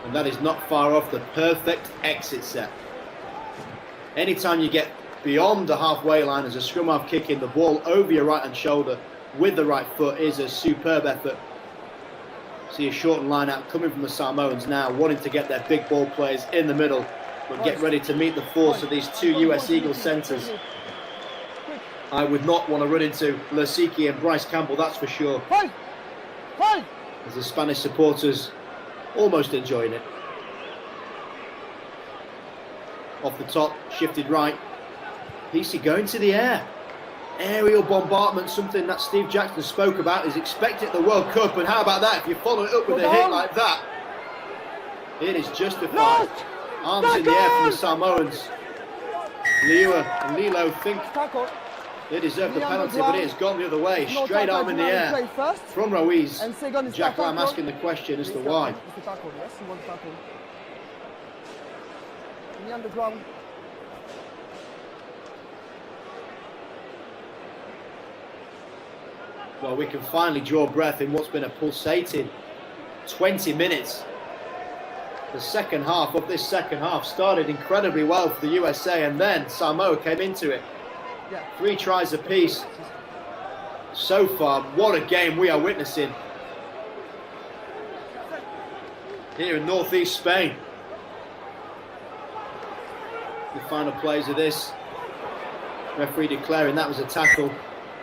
And that is not far off the perfect exit set. Anytime you get beyond the halfway line as a scrum half kicking the ball over your right hand shoulder with the right foot is a superb effort See a shortened line-out coming from the Samoans now, wanting to get their big ball players in the middle, but get ready to meet the force of these two US Eagles centres. I would not want to run into Lasiki and Bryce Campbell, that's for sure. As the Spanish supporters almost enjoying it. Off the top, shifted right. PC going to the air. Aerial bombardment, something that Steve Jackson spoke about, is expected at the World Cup. And how about that? If you follow it up with a hit like that, it is justified. Arms in the air from the Samoans. Liua and Lilo think they deserve the penalty, but it has gone the other way. Straight arm in the air from Ruiz. Jack Lamb asking the question as to why. Well, we can finally draw breath in what's been a pulsating 20 minutes. The second half of this second half started incredibly well for the USA, and then Samoa came into it. 3 tries apiece. So far, what a game we are witnessing here in northeast Spain. The final plays of this, referee declaring that was a tackle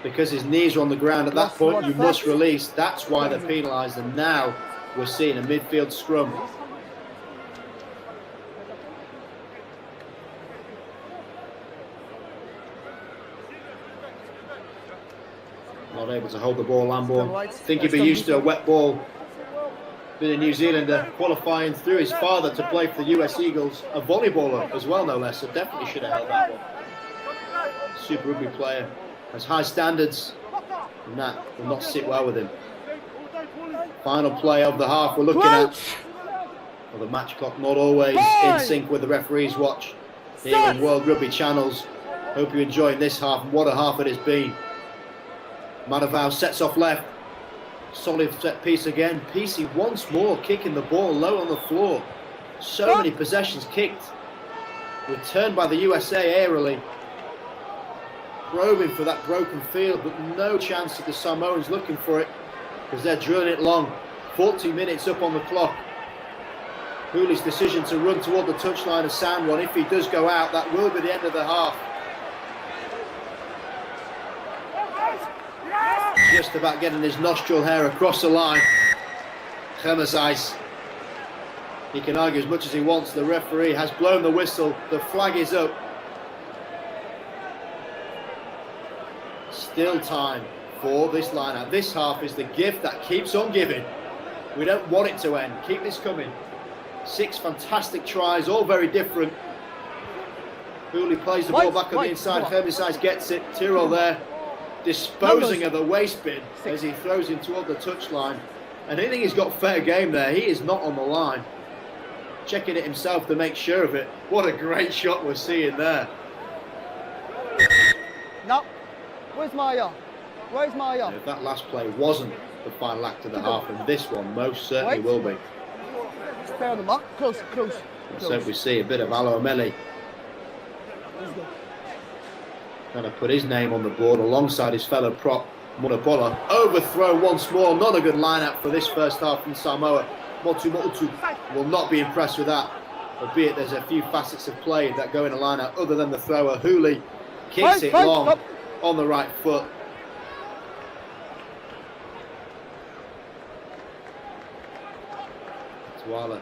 because his knees were on the ground. At that point, you must release. That's why they're penalised, and now we're seeing a midfield scrum. Not able to hold the ball, Lambourne. Think he'd be used to a wet ball. Been a New Zealander, qualifying through his father to play for the US Eagles. A volleyballer as well, no less, so definitely should have held that one. Super Rugby player, has high standards, and that will not sit well with him. Final play of the half we're looking at. Well, the match clock not always in sync with the referee's watch here on World Rugby channels. Hope you're enjoying this half, and what a half it has been. Madavao sets off left. Solid set piece again. PC once more kicking the ball low on the floor. So many possessions kicked. Returned by the USA aerially. Probing for that broken field, but no chance of the Samoans looking for it because they're drilling it long. 40 minutes up on the clock. Hooley's decision to run toward the touchline, a sound one. If he does go out, that will be the end of the half. Just about getting his nostril hair across the line. Gemazais. He can argue as much as he wants. The referee has blown the whistle. The flag is up. Still time for this lineup. This half is the gift that keeps on giving. We don't want it to end. Keep this coming. 6 fantastic tries, all very different. Hooley plays the ball back on the inside. Herbicide gets it. Tyrrell there, disposing of the waste bin as he throws him toward the touchline. And I think he's got fair game there. He is not on the line. Checking it himself to make sure of it. What a great shot we're seeing there. No. Where's Maya? Where's Maya? If that last play wasn't the final act of the half, and this one most certainly will be. Spare them up. Close. So we see a bit of Alo Ameli trying to put his name on the board alongside his fellow prop Munabola. Overthrow once more. Not a good lineup for this first half from Samoa. Motu will not be impressed with that, albeit there's a few facets of play that go in a lineup other than the thrower. Hooley kicks it long on the right foot. Tuala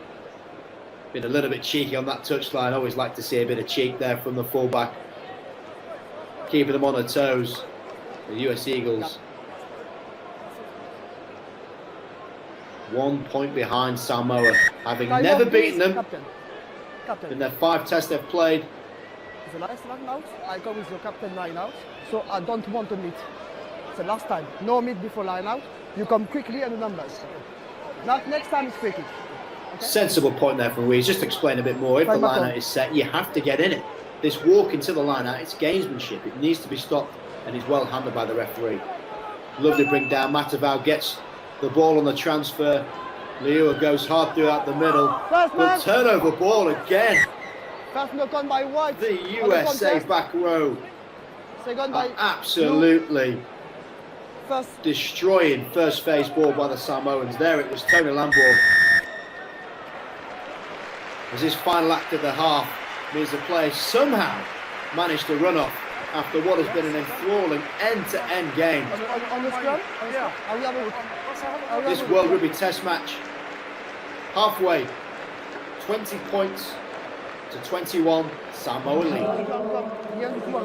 been a little bit cheeky on that touchline. Always like to see a bit of cheek there from the fullback, keeping them on their toes. The US Eagles 1 point behind Samoa, having never beaten them in their 5 tests they've played. The last line out, I go with the captain line out, so I don't want to meet. It's the last time. No meet before line out. You come quickly and the numbers. Next time it's quickly. Okay? Sensible point there from Ruiz. Just to explain a bit more. If the line out is set, you have to get in it. This walk into the line out, it's gamesmanship. It needs to be stopped, and is well handled by the referee. Lovely bring down. Matavao gets the ball on the transfer. Liua goes hard throughout the middle. But turnover ball again. First knock on by White. The USA back row are absolutely destroying first phase ball by the Samoans. There it was Tony Lamborn. As his final act of the half means the players somehow managed to run off after what has been an enthralling end-to-end game. On the scrum? This World Rugby Test match, halfway, 20 points to 21, Samoa lead.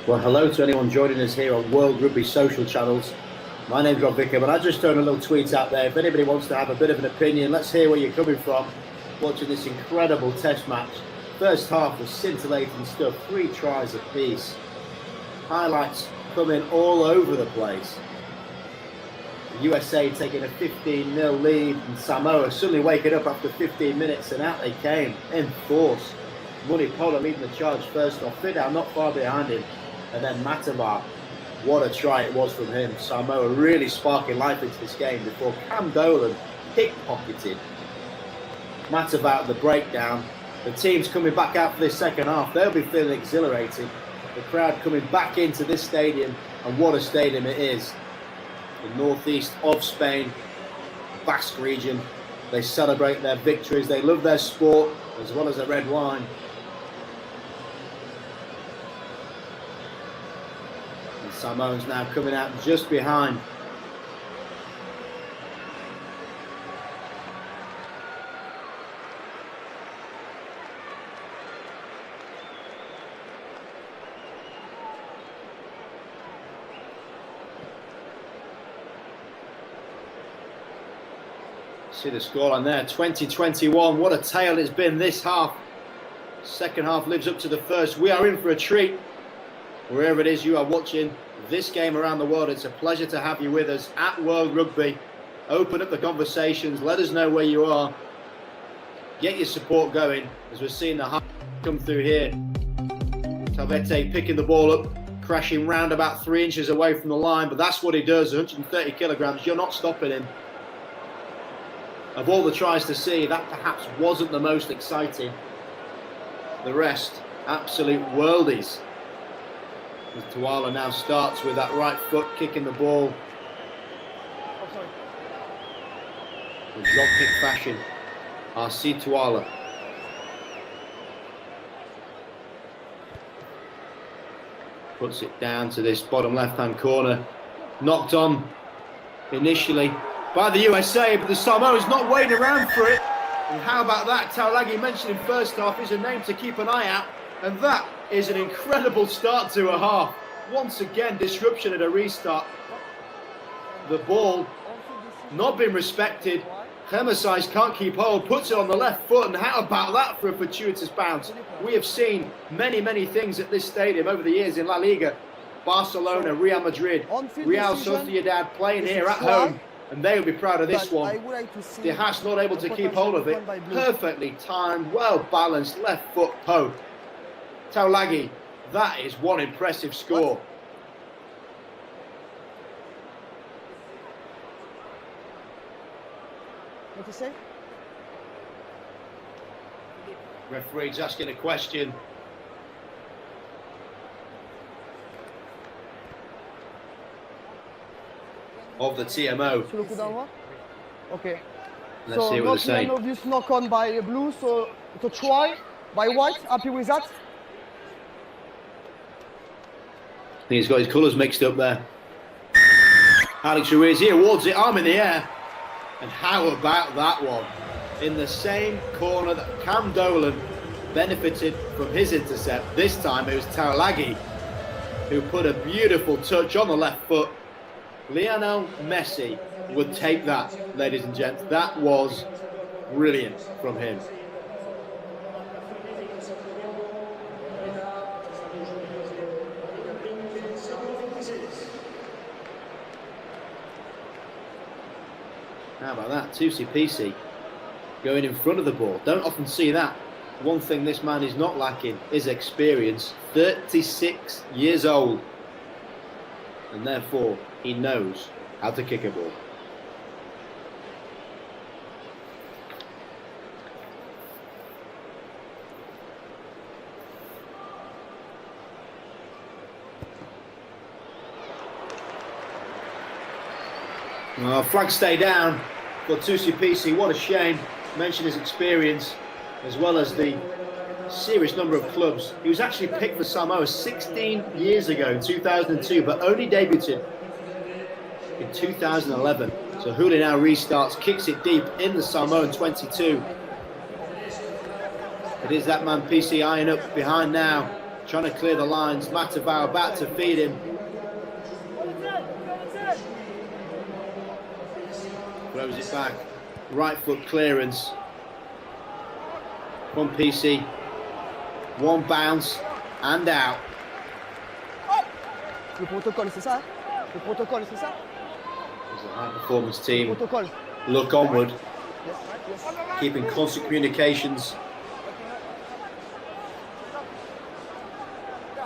Well, hello to anyone joining us here on World Rugby social channels. My name's Rob Vicker, but I just thrown a little tweet out there. If anybody wants to have a bit of an opinion, let's hear where you're coming from watching this incredible test match. First half was scintillating stuff, 3 tries apiece. Highlights coming all over the place. The USA taking a 15-0 lead, and Samoa suddenly waking up after 15 minutes, and out they came in force. Munipola leading the charge first off, Fidel not far behind him, and then Matavar. What a try it was from him. Samoa really sparking life into this game before Cam Dolan pickpocketed Matavar at the breakdown. The team's coming back out for this second half. They'll be feeling exhilarated. The crowd coming back into this stadium, and what a stadium it is. The northeast of Spain, Basque region. They celebrate their victories. They love their sport as well as their red wine. And Samoans now coming out just behind. See the scoreline there, 20-21. What a tale it's been this half. Second half lives up to the first. We are in for a treat. Wherever it is you are watching this game around the world, it's a pleasure to have you with us at World Rugby. Open up the conversations. Let us know where you are. Get your support going as we're seeing the half come through here. Talvete picking the ball up, crashing round about 3 inches away from the line, but that's what he does, 130 kilograms. You're not stopping him. Of all the tries to see, that perhaps wasn't the most exciting. The rest, absolute worldies. As Tuala now starts with that right foot kicking the ball. In drop kick fashion. RC Tuala. Puts it down to this bottom left-hand corner. Knocked on initially by the USA, but the Samoa's not waiting around for it. And how about that? Taulagi mentioned in first half is a name to keep an eye out, and that is an incredible start to a half. Once again, disruption at a restart. The ball not been respected. Hemisais can't keep hold, puts it on the left foot, and how about that for a fortuitous bounce? We have seen many things at this stadium over the years in La Liga. Barcelona, Real Madrid, Real Sociedad playing here at home. And they will be proud of this one. De Haas not able to keep hold of it. Perfectly timed, well balanced left foot poke. Taulagi, that is one impressive score. What you say? Referee's asking a question. Of the TMO. Sur le coup d'envoi? Okay. Let's see what they're saying. An obvious knock on by blue, so to try by white. Happy with that? I think he's got his colours mixed up there. Alex Ruiz, he awards it, arm in the air. And how about that one? In the same corner that Cam Dolan benefited from his intercept. This time it was Taulagi who put a beautiful touch on the left foot. Lionel Messi would take that, ladies and gents. That was brilliant from him. How about that? Tusi going in front of the ball. Don't often see that. One thing this man is not lacking is experience. 36 years old. And therefore, he knows how to kick a ball. Flag stay down for Tusi. What a shame. Mentioned his experience as well as the serious number of clubs. He was actually picked for Samoa 16 years ago in 2002, but only debuted in 2011. So Hooley now restarts, kicks it deep in the Samoan 22. It is that man PC eyeing up behind now, trying to clear the lines. Matavao about to feed him. Throws it back. Right foot clearance. One PC. One bounce and out. Le protocole, c'est ça? Le protocole, c'est ça? As a high performance team Le protocole. look onward, Yes, yes. keeping constant communications.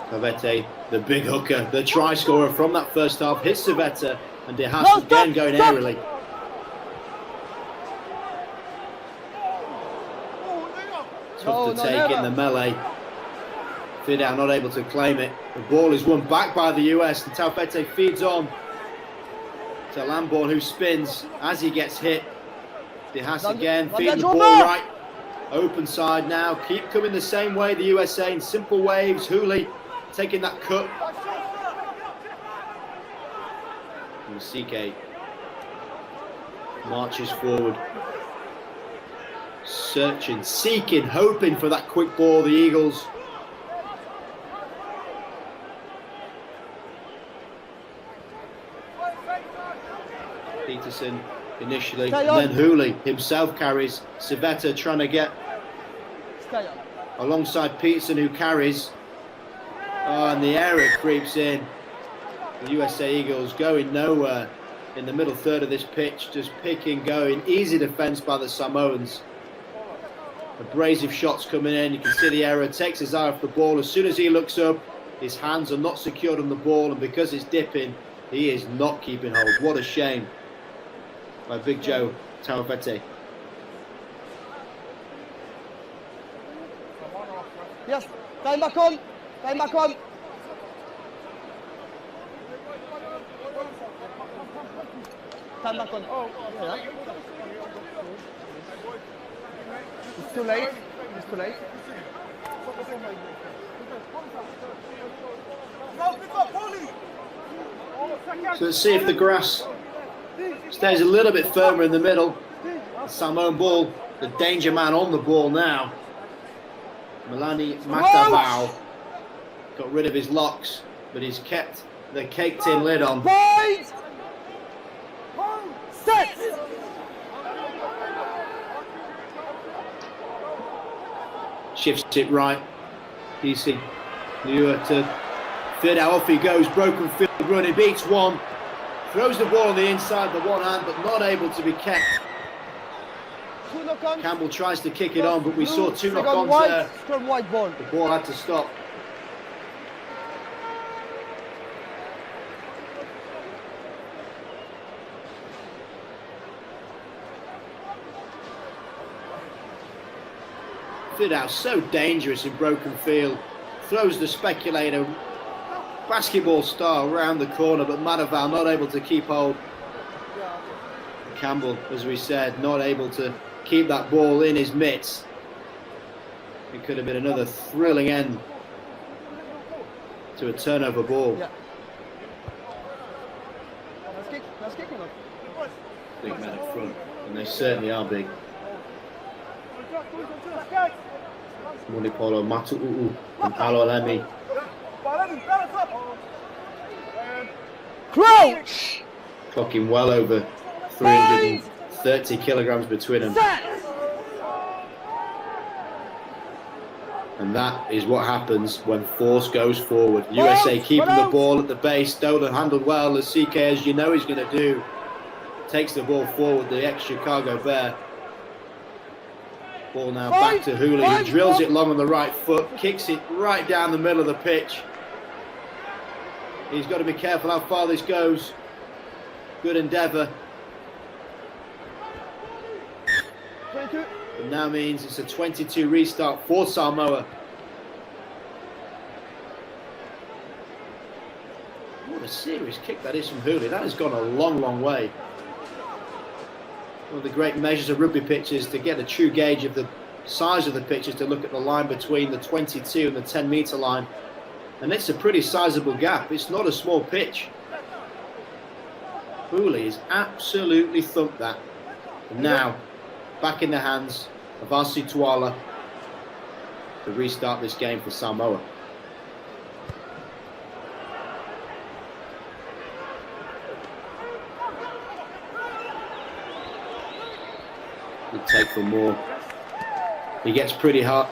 Savete, the big hooker, the try scorer from that first half, hits Savete, and De Haas again going aerially. Tough to take in the melee. Fidel not able to claim it. The ball is won back by the US, and Taufete feeds on to Lambourne, who spins as he gets hit. De Haas again, feeding the ball right. Open side now, keep coming the same way, the USA in simple waves. Hooley taking that cut. And CK marches forward. Searching, seeking, hoping for that quick ball, the Eagles. Peterson initially, and then Hooley himself carries. Savete trying to get alongside Peterson, who carries. Oh, and the error creeps in. The USA Eagles going nowhere in the middle third of this pitch, just picking, going. Easy defence by the Samoans. Abrasive shots coming in. You can see the error, takes his eye off the ball. As soon as he looks up, his hands are not secured on the ball, and because it's dipping, he is not keeping hold. What a shame by Big Joe Taufete. Yes, time back on. Time back on. Time back on. Oh, yeah. It's too late. It's too late. So let's see if the grass stays a little bit firmer in the middle. The Samoan ball, the danger man on the ball now. Milani Matavao got rid of his locks, but he's kept the cake tin lid on. Point! Set! Shifts it right. DC Lure to Fidel, off he goes, broken field run, he beats one, throws the ball on the inside, the one hand, but not able to be kept. Campbell tries to kick it on, but we saw two knock-ons there. White ball. The ball had to stop. Fidel so dangerous in broken field, throws the speculator basketball style around the corner, but Madaval not able to keep hold. Campbell, as we said, not able to keep that ball in his mitts. It could have been another thrilling end to a turnover ball. Yeah. Let's kick him up. Big men up front, and they certainly are big. Monipolo Matu'u and Palo Alemi. Crouch! Clocking well over 330 kilograms between them. And that is what happens when force goes forward. USA keeping the ball at the base. Dolan handled well, as CK, as you know he's going to do. Takes the ball forward, the ex-Chicago Bear. Ball now back to Hooley, who drills it long on the right foot, kicks it right down the middle of the pitch. He's got to be careful how far this goes. Good endeavour. It now means it's a 22 restart for Samoa. What a serious kick that is from Hooley. That has gone a long, long way. One of the great measures of rugby pitches to get a true gauge of the size of the pitch is to look at the line between the 22 and the 10 metre line. And it's a pretty sizable gap. It's not a small pitch. Hooley has absolutely thumped that. And now, back in the hands of Arsi Tuala to restart this game for Samoa. He'd take for more. He gets pretty hot,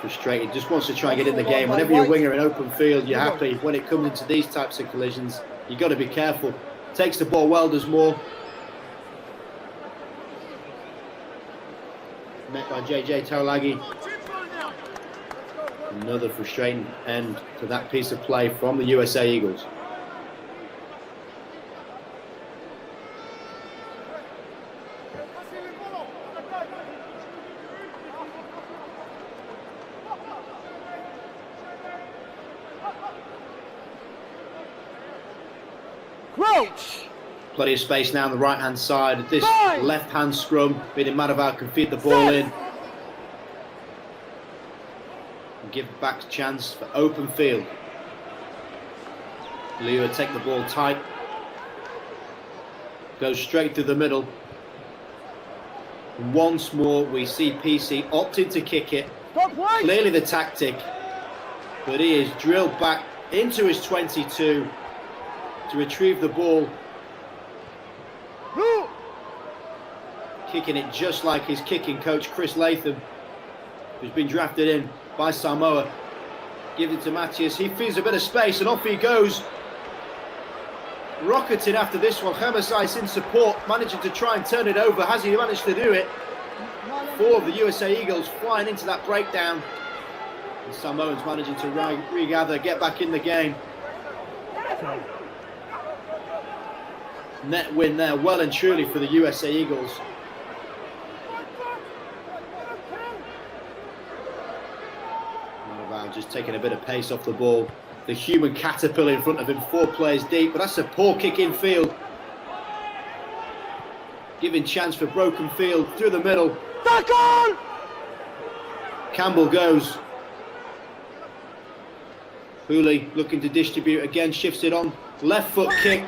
frustrated, just wants to try and get in the game. Whenever you're a winger in open field, you're happy. When it comes into these types of collisions, you've got to be careful. Takes the ball well, does more. Met by JJ Taulagi. Another frustrating end to that piece of play from the USA Eagles. Crouch! Plenty of space now on the right-hand side. This left-hand scrum, Madaval can feed the ball in. And give back a chance for open field. Leo take the ball tight. Goes straight through the middle. And once more, we see PC opting to kick it. Clearly the tactic. But he is drilled back into his 22 to retrieve the ball. Kicking it just like his kicking coach Chris Latham, who's been drafted in by Samoa. Give it to Matthias. He feels a bit of space and off he goes. Rocketing after this one. Hemasai's in support, managing to try and turn it over. Has he managed to do it? 4 of the USA Eagles flying into that breakdown. And Samoans managing to regather, get back in the game. Net win there, well and truly for the USA Eagles. Madaval just taking a bit of pace off the ball. The human caterpillar in front of him, 4 players deep, but that's a poor kick in field. Giving chance for broken field through the middle. Back on! Campbell goes. Hooley looking to distribute again, shifts it on. Left foot kick.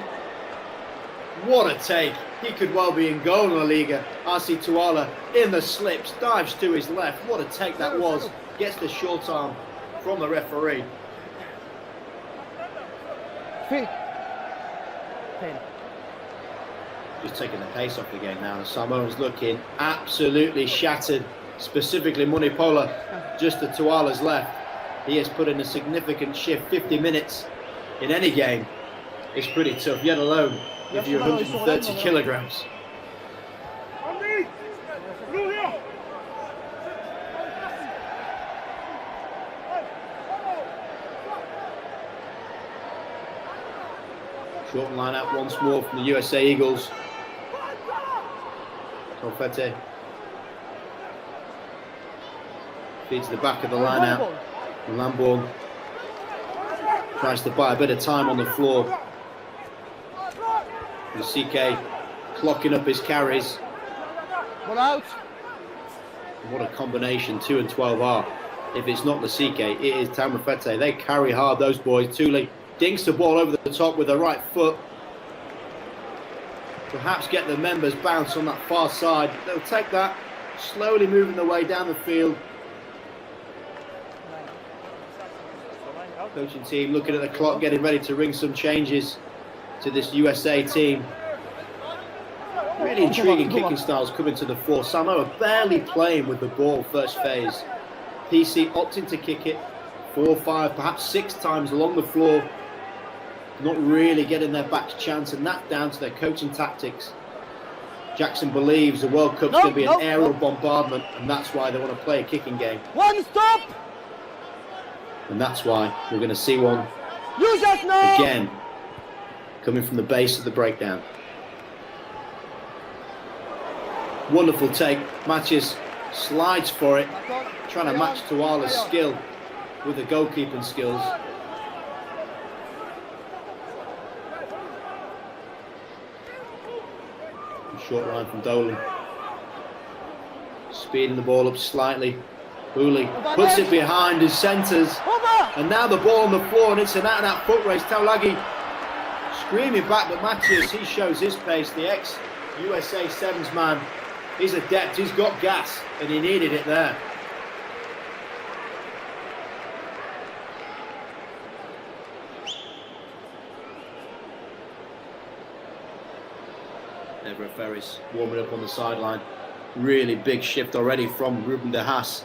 What a take. He could well be in goal in La Liga. RC Tuala in the slips, dives to his left. What a take that was. Gets the short arm from the referee. Just taking the pace off the game now. Samoa's looking absolutely shattered. Specifically Munipola, just to Tuala's left. He has put in a significant shift. 50 minutes in any game is pretty tough, yet alone if you're 130 kilograms. Short line out once more from the USA Eagles. Confete feeds the back of the line out. Lambourne tries to buy a bit of time on the floor. CK clocking up his carries. One out. What a combination 2 and 12 are. If it's not the CK, it is Tamafete. They carry hard, those boys. Thule dinks the ball over the top with the right foot. Perhaps get the members bounce on that far side. They'll take that, slowly moving their way down the field. Coaching team looking at the clock, getting ready to ring some changes to this USA team. Really intriguing kicking styles coming to the fore. Samoa barely playing with the ball first phase. PC opting to kick it 4, 5, perhaps 6 times along the floor. Not really getting their back chance, and that's down to their coaching tactics. Jackson believes the World Cup's going to be an aerial bombardment, and that's why they want to play a kicking game. One stop! And that's why we're going to see one Use that now! again, coming from the base of the breakdown. Wonderful take. Matches slides for it, trying to match Tuala's skill with the goalkeeping skills. Short line from Dolan. Speeding the ball up slightly. Hooley puts it behind his centres. And now the ball on the floor, and it's an out-and-out foot race. Taulagi screaming back, but Matthias, he shows his pace. The ex-USA Sevens man, he's adept, he's got gas, and he needed it there. Everett Ferris warming up on the sideline. Really big shift already from Ruben de Haas.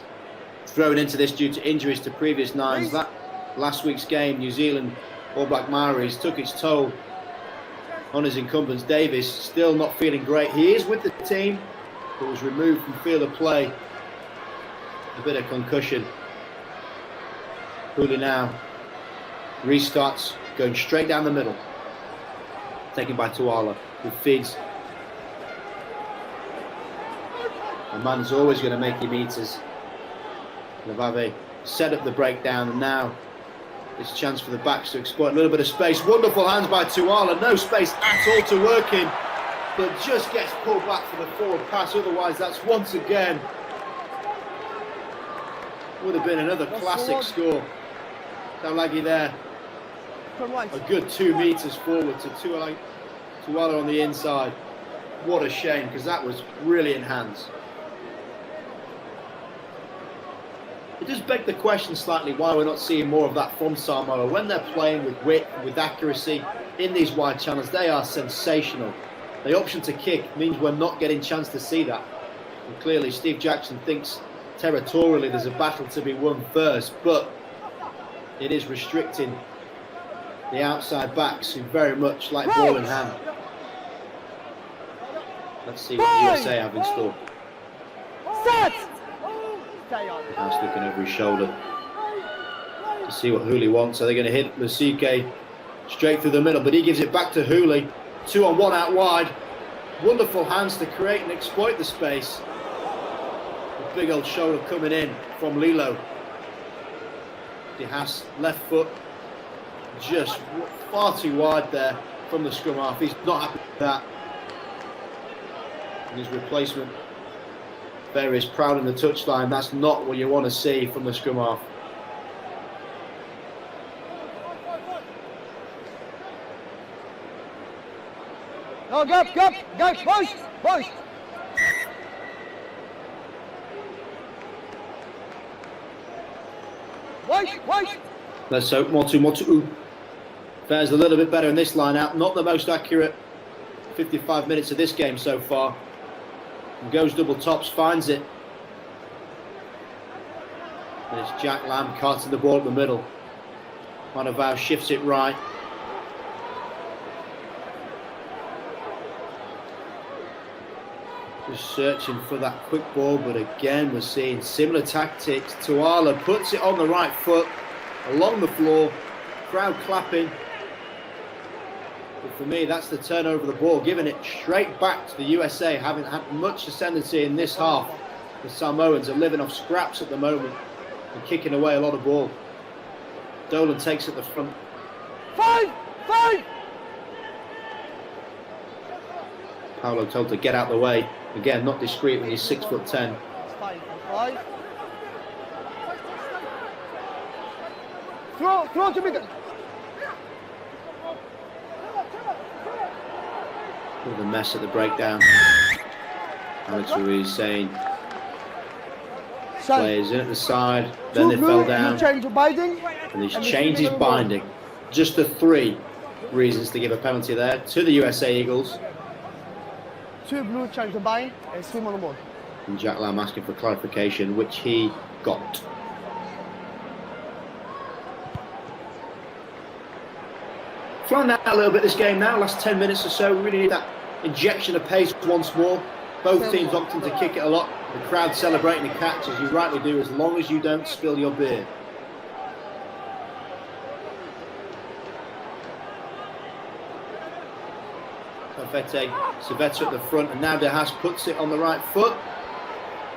Thrown into this due to injuries to previous nines. That last week's game, New Zealand All Black Maoris, took its toll on his incumbents. Davis still not feeling great. He is with the team, but was removed from field of play. A bit of concussion. Hooley now restarts, going straight down the middle. Taken by Tuala, who feeds. A man's always going to make him meters. Navave set up the breakdown, and now it's a chance for the backs to exploit a little bit of space. Wonderful hands by Tuala, no space at all to work in, but just gets pulled back for the forward pass. Otherwise, that's once again would have been another classic score. Taulagi there, a good 2 meters forward to Tuala on the inside. What a shame, because that was brilliant hands. It does beg the question slightly why we're not seeing more of that from Samoa. When they're playing with wit, with accuracy in these wide channels, they are sensational. The option to kick means we're not getting a chance to see that. And clearly Steve Jackson thinks territorially there's a battle to be won first, but it is restricting the outside backs who very much like ball in hand. Let's see what the USA have in store. Set! House looking over his shoulder to see what Hooley wants. So they're going to hit Lusike straight through the middle, but he gives it back to Hooley. 2-on-1 out wide. Wonderful hands to create and exploit the space. A big old shoulder coming in from Lilo. De Haas left foot just far too wide there from the scrum half. He's not happy with that. And his replacement there is proud in the touchline. That's not what you want to see from the scrum half. No, go, boys. Wait. Let's hope Motu. Fares a little bit better in this line out. Not the most accurate 55 minutes of this game so far. And goes double tops, finds it. And it's Jack Lamb carting the ball in the middle. Manavau shifts it right. Just searching for that quick ball, but again we're seeing similar tactics. Tuala puts it on the right foot, along the floor, crowd clapping. But for me, that's the turnover of the ball, giving it straight back to the USA, having had much ascendancy in this half. The Samoans are living off scraps at the moment and kicking away a lot of ball. Dolan takes it the front. Five! Paolo told to get out the way. Again, not discreet when he's 6'10". 5. Throw to middle. With a mess at the breakdown. Alex Ruiz saying players in at the side, then they fell down, and he's changed his binding. Just the 3 reasons to give a penalty there to the USA Eagles. 2 blue change the bind and swim on the board. And Jack Lamb asking for clarification, which he got. Flying out a little bit this game now, last 10 minutes or so. We really need that injection of pace once more. Both teams opting to kick it a lot. The crowd celebrating the catch, as you rightly do, as long as you don't spill your beer. Savetta at the front, and now De Haas puts it on the right foot.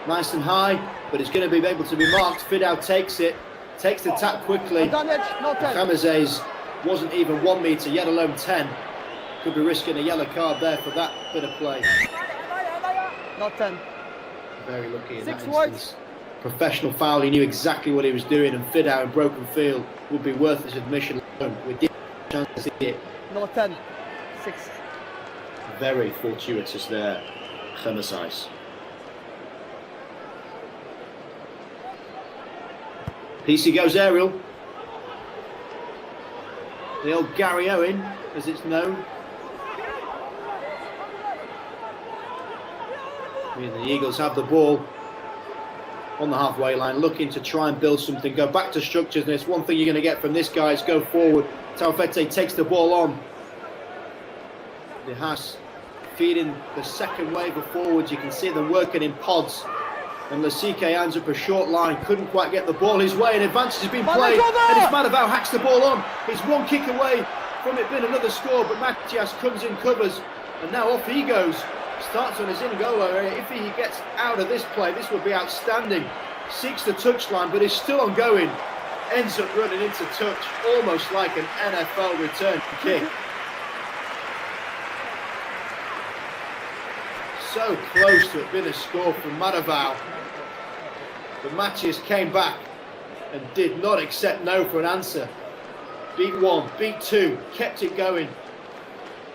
Nice and high, but it's going to be able to be marked. Fidau takes it, takes the tap quickly. Khamazes wasn't even 1 metre, yet alone 10. Could be risking a yellow card there for that bit of play. Not 10. Very lucky in that instance. Professional foul, he knew exactly what he was doing, and Fidau in broken field would be worth his admission alone. We did have a chance to see it. Not 10. 6. Very fortuitous there, Khamazes. PC goes aerial. The old Gary Owen, as it's known. The Eagles have the ball on the halfway line, looking to try and build something, go back to structures, and it's one thing you're going to get from this guy is go forward. Taufete takes the ball on. De Haas feeding the second wave of forwards. You can see them working in pods. And Lasike ends up a short line, couldn't quite get the ball his way, and advantage has been played. And it's Madavao hacks the ball on. He's one kick away from it being another score, but Matias comes in, covers, and now off he goes. Starts on his in-goal area. If he gets out of this play, this would be outstanding. Seeks the touchline, but is still ongoing. Ends up running into touch, almost like an NFL return kick. So close to it being a score from Madavao. But Matias came back and did not accept no for an answer. Beat one, beat two, kept it going.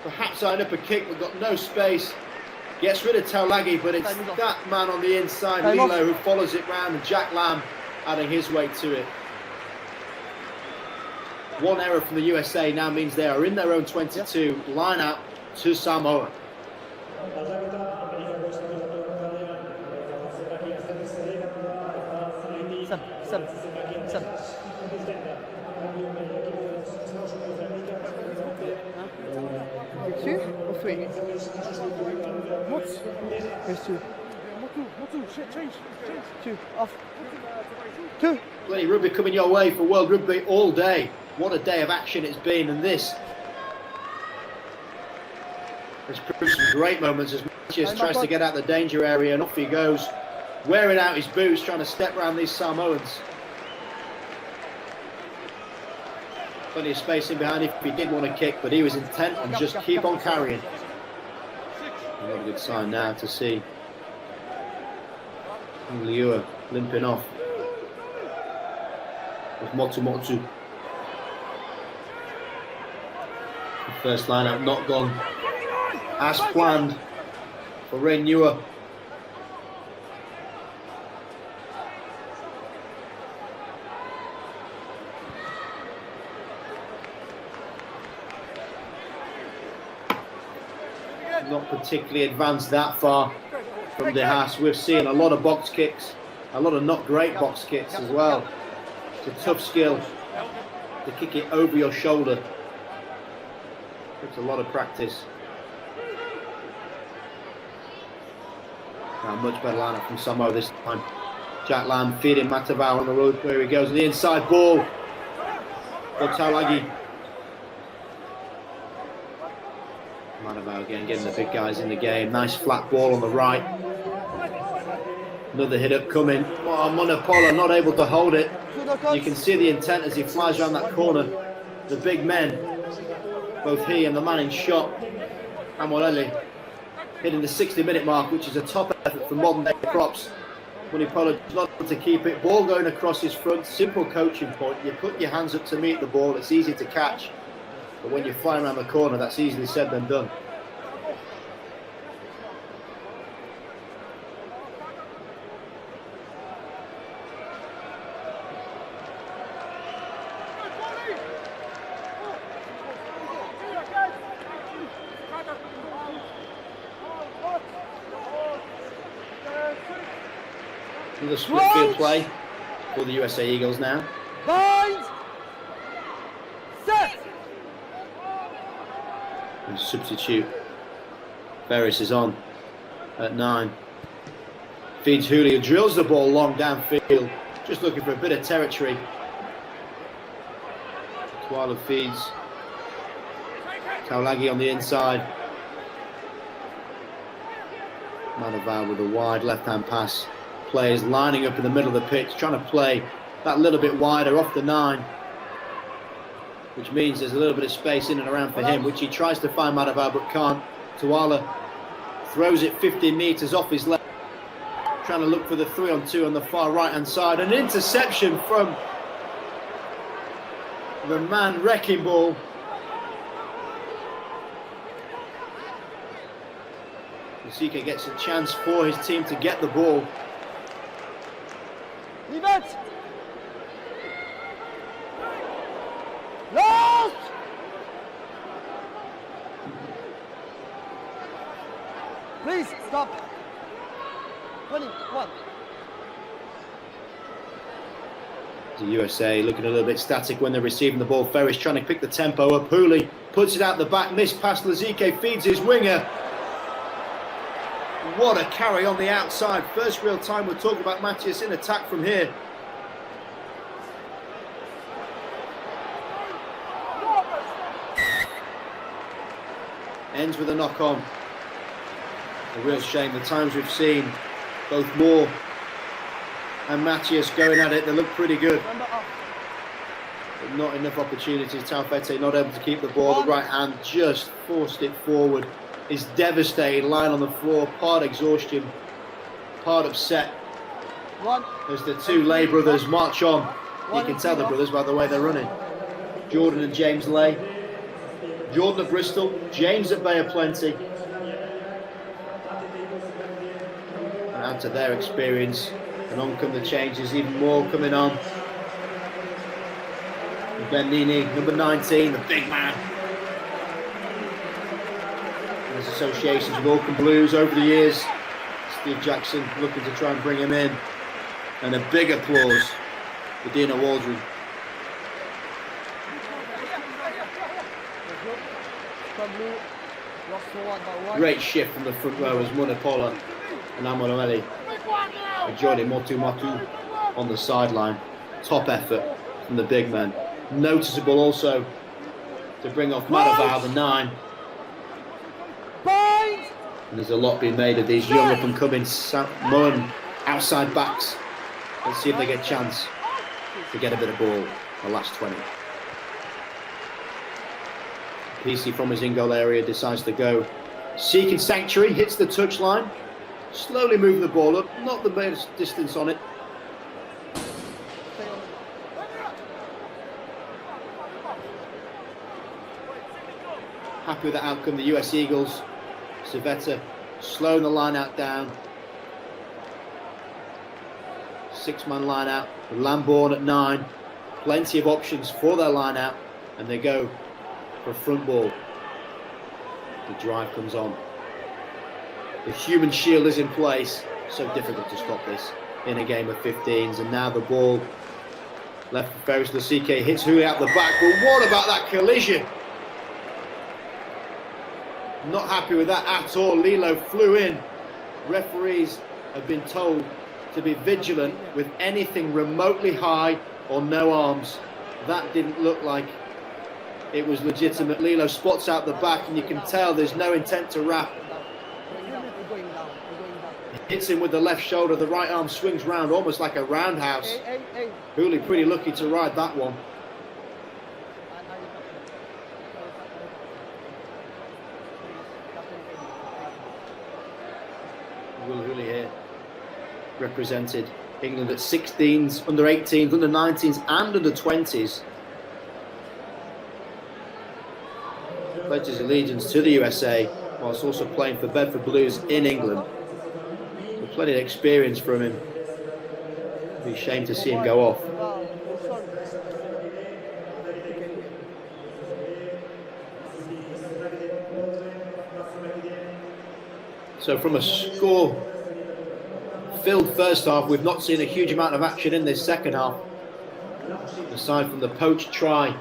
Perhaps eyeing up a kick, but got no space. Gets rid of Taulagi, but it's that man on the inside, Lilo, who follows it round, and Jack Lamb adding his weight to it. One error from the USA now means they are in their own 22, line out to Samoa. Seven. 2 or 3? What? There's 2. Change. 2. Off. 2. Plenty of rugby coming your way for World Rugby all day. What a day of action it's been, and this has proved some great moments as Matias tries to get out the danger area, and off he goes, wearing out his boots, trying to step around these Samoans. Plenty of space in behind if he did want to kick, but he was intent on just keep on carrying. Not a good sign now to see Liua limping off with Motu. The first line-out not gone as planned for Renua. Not particularly advanced that far from De Haas. We've seen a lot of box kicks, a lot of not great box kicks as well. It's a tough skill to kick it over your shoulder. It's a lot of practice. Now, much better lineup from Samoa this time. Jack Lamb feeding Matavao on the road where he goes. And the inside ball for Taulagi. Matavao again getting the big guys in the game. Nice flat ball on the right. Another hit up coming. Oh, Monopola not able to hold it. You can see the intent as he flies around that corner. The big men, both he and the man in shot, Amorelli, hitting the 60-minute mark, which is a top effort for modern day props. Monopola not able to keep it. Ball going across his front. Simple coaching point. You put your hands up to meet the ball. It's easy to catch. But when you're flying around the corner, that's easily said than done. Another split field play for the USA Eagles now. Bind! Set! And substitute. Ferris is on at 9. Feeds Julio, drills the ball long downfield, just looking for a bit of territory. Tuala feeds Taulagi on the inside. Madavao with a wide left-hand pass. Players lining up in the middle of the pitch, trying to play that little bit wider off the 9, which means there's a little bit of space in and around for him, which he tries to find Madavao but can't. Tuala throws it 15 metres off his left, trying to look for the 3-on-2 on the far right-hand side. An interception from the man wrecking ball. Lasike gets a chance for his team to get the ball. Event! Lost! Please, stop. 21. The USA looking a little bit static when they're receiving the ball. Ferris trying to pick the tempo up. Hooley puts it out the back. Missed pass. Lazike feeds his winger. What a carry on the outside. First real time we're talking about Matthias in attack from here. Ends with a knock on. A real shame. The times we've seen both Moore and Matthias going at it, they look pretty good. But not enough opportunities. Taufete not able to keep the ball. The right hand just forced it forward. Is devastated, lying on the floor, part exhaustion, part upset. As the two Lay brothers march on. You can tell the brothers by the way they're running. Jordan and James Lay. Jordan at Bristol, James at Bay of Plenty. And add to their experience, and on come the changes, even more coming on. Ben Nini, number 19, the big man. And his associations with Auckland Blues over the years. Steve Jackson looking to try and bring him in. And a big applause for Dino Waldron. Great shift from the front row as Munapola and Amanueli and Jordi Motu on the sideline. Top effort from the big men. Noticeable also to bring off Madaval, the 9. And there's a lot being made of these young up-and-coming Samoan outside backs. Let's see if they get a chance to get a bit of ball in the last 20. PC from his in-goal area decides to go seeking sanctuary, hits the touchline, slowly moving the ball up, not the best distance on it. Happy with the outcome, the US Eagles. Civetta slowing the line out down. 6-man line out, Lambourne at 9. Plenty of options for their line out, and they go for a front ball. The drive comes on. The human shield is in place. So difficult to stop this in a game of 15s. And now the ball left for Ferris. Lasike hits Hooley out the back. But what about that collision? Not happy with that at all. Lilo flew in. Referees have been told to be vigilant with anything remotely high or no arms. That didn't look like it was legitimate. Lilo spots out the back and you can tell there's no intent to wrap. Hits him with the left shoulder, the right arm swings round almost like a roundhouse. Hooley pretty lucky to ride that one. Will Hooley here represented England at 16s, under 18s, under 19s and under 20s. Pledged his allegiance to the USA whilst also playing for Bedford Blues in England. So plenty of experience from him. It'd be a shame to see him go off. So from a score-filled first half, we've not seen a huge amount of action in this second half. Aside from the poached try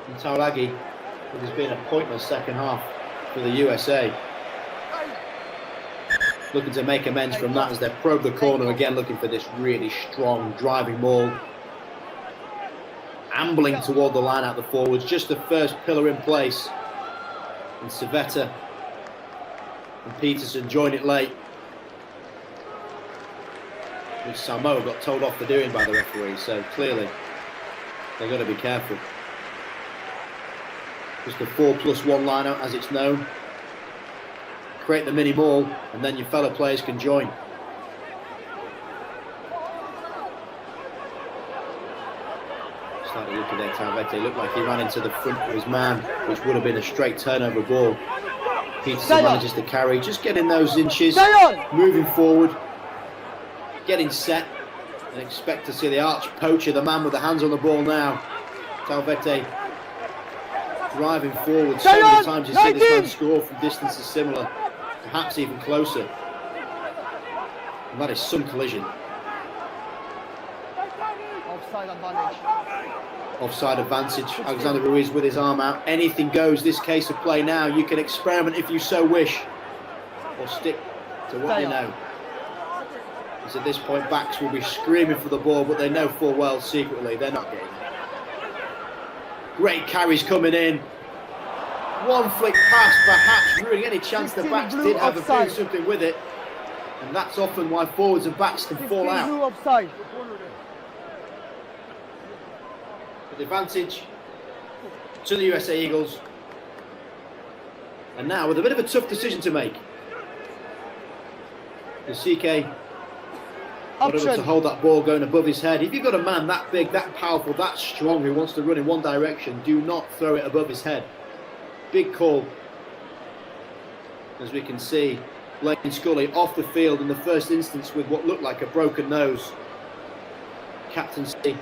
from Tauragi, it has been a pointless second half for the USA. Looking to make amends from that as they probe the corner again, looking for this really strong driving ball. Ambling toward the line out the forwards, just the first pillar in place. And Civetta and Peterson join it late. Which Samoa got told off for doing by the referee, so clearly they've got to be careful. Just a 4+1 line-out as it's known. Create the mini ball and then your fellow players can join. Slightly looking there, Tauvete looked like he ran into the front of his man, which would have been a straight turnover ball. Peterson manages to carry, just getting those inches, moving forward, getting set, and expect to see the arch poacher, the man with the hands on the ball now. Tauvete driving forward. So many times you see this man score from distances similar, perhaps even closer. And that is some collision. Offside advantage. Offside advantage. Alexander Ruiz with his arm out. Anything goes this case of play now. You can experiment if you so wish. Or stick to what you know. As at this point, backs will be screaming for the ball, but they know full well secretly they're not getting it. Great carries coming in. One flick pass, perhaps ruining any chance the backs did have of doing something with it. And that's often why forwards and backs can fall out. Offside. The advantage to the USA Eagles. And now with a bit of a tough decision to make. The CK not able to hold that ball going above his head. If you've got a man that big, that powerful, that strong who wants to run in one direction, do not throw it above his head. Big call. As we can see, Lane Scully off the field in the first instance with what looked like a broken nose. Captaincy,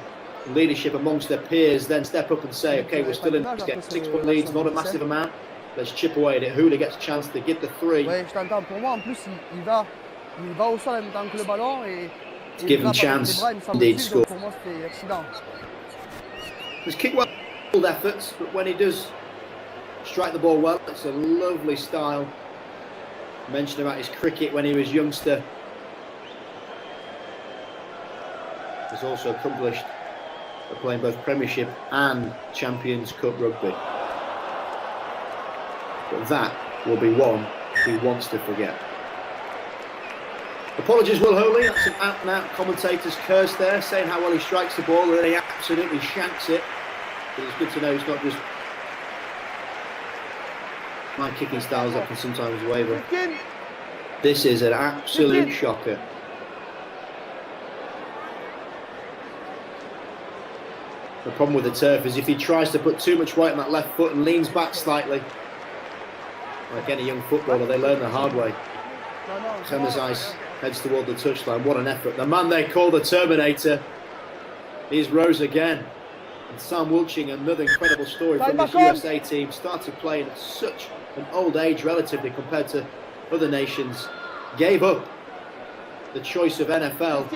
leadership amongst their peers, then step up and say, okay, we're still in this game. 6-point leads, not a massive amount. Let's chip away at it. Hooley gets a chance to get the 3. Ouais, je t'entends. Pour moi, en plus, il va au sol en même temps que le ballon et give him chance, indeed score. Pour moi, c'était accident. His kick well efforts, but when he does strike the ball well, it's a lovely style. Mentioned about his cricket when he was youngster. He's also accomplished at playing both Premiership and Champions Cup rugby. But that will be one he wants to forget. Apologies, Will Holy. That's an out-and-out commentator's curse there, saying how well he strikes the ball and he absolutely shanks it. But it's good to know it's not just my kicking styles that can sometimes waver. This is an absolute shocker. The problem with the turf is if he tries to put too much weight on that left foot and leans back slightly, like any young footballer, they learn the hard way. Ice heads toward the touchline. What an effort. The man they call the Terminator is rose again. And Sam Wilching, another incredible story from this USA team, started playing at such an old age relatively compared to other nations. Gave up the choice of NFL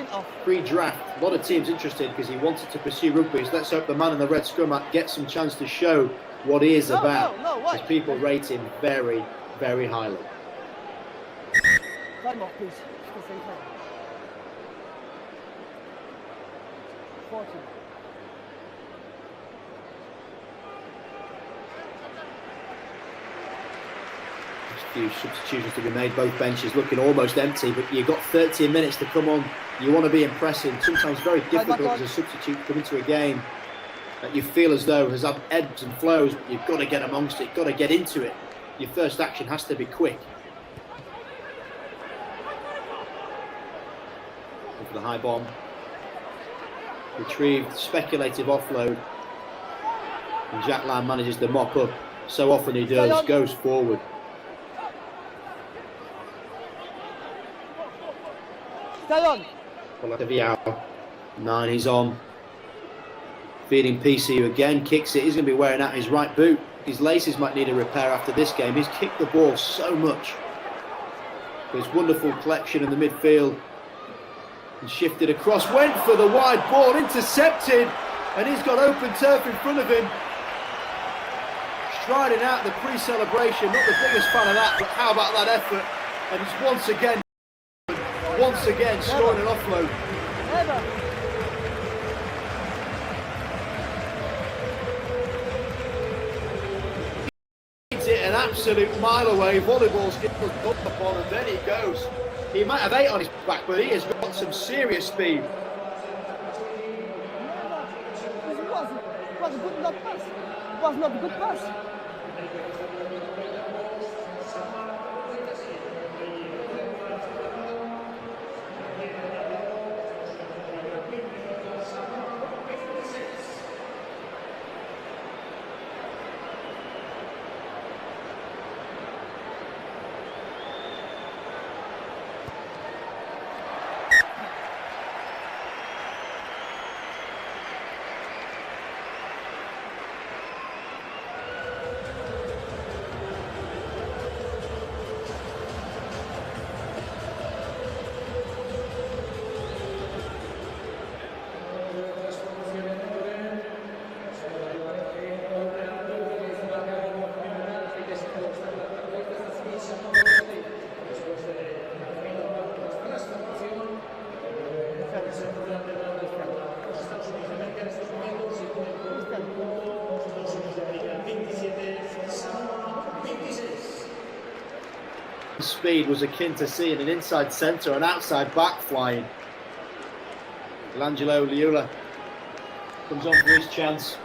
pre-draft. A lot of teams interested because he wanted to pursue rugby. So let's hope the man in the red scrum gets some chance to show what he is about. As people rate him very, very highly. Time off, please. Just the same time. 40. A few substitutions to be made, both benches looking almost empty, but you've got 13 minutes to come on. You want to be impressive. Sometimes very difficult as a substitute to come into a game that you feel as though has had ebbs and flows, but you've got to get amongst it, you've got to get into it. Your first action has to be quick. For the high bomb, retrieved, speculative offload, and Jack Lamb manages to mop up. So often he does, goes forward. Stay on. Vial, 9, he's on. Feeding PCU again, kicks it. He's going to be wearing out his right boot. His laces might need a repair after this game. He's kicked the ball so much. There's wonderful collection in the midfield. And shifted across, went for the wide ball, intercepted, and he's got open turf in front of him. Striding out the pre-celebration, not the biggest fan of that, but how about that effort? And he's once again scoring an offload. It's it an absolute mile away, volleyball skills up upon, and then he goes. He might have 8 on his back, but he has got some serious speed. It was a good not pass. It was not a good pass. speed was akin to seeing an inside centre and outside back flying. Angelo Liula comes on for his chance.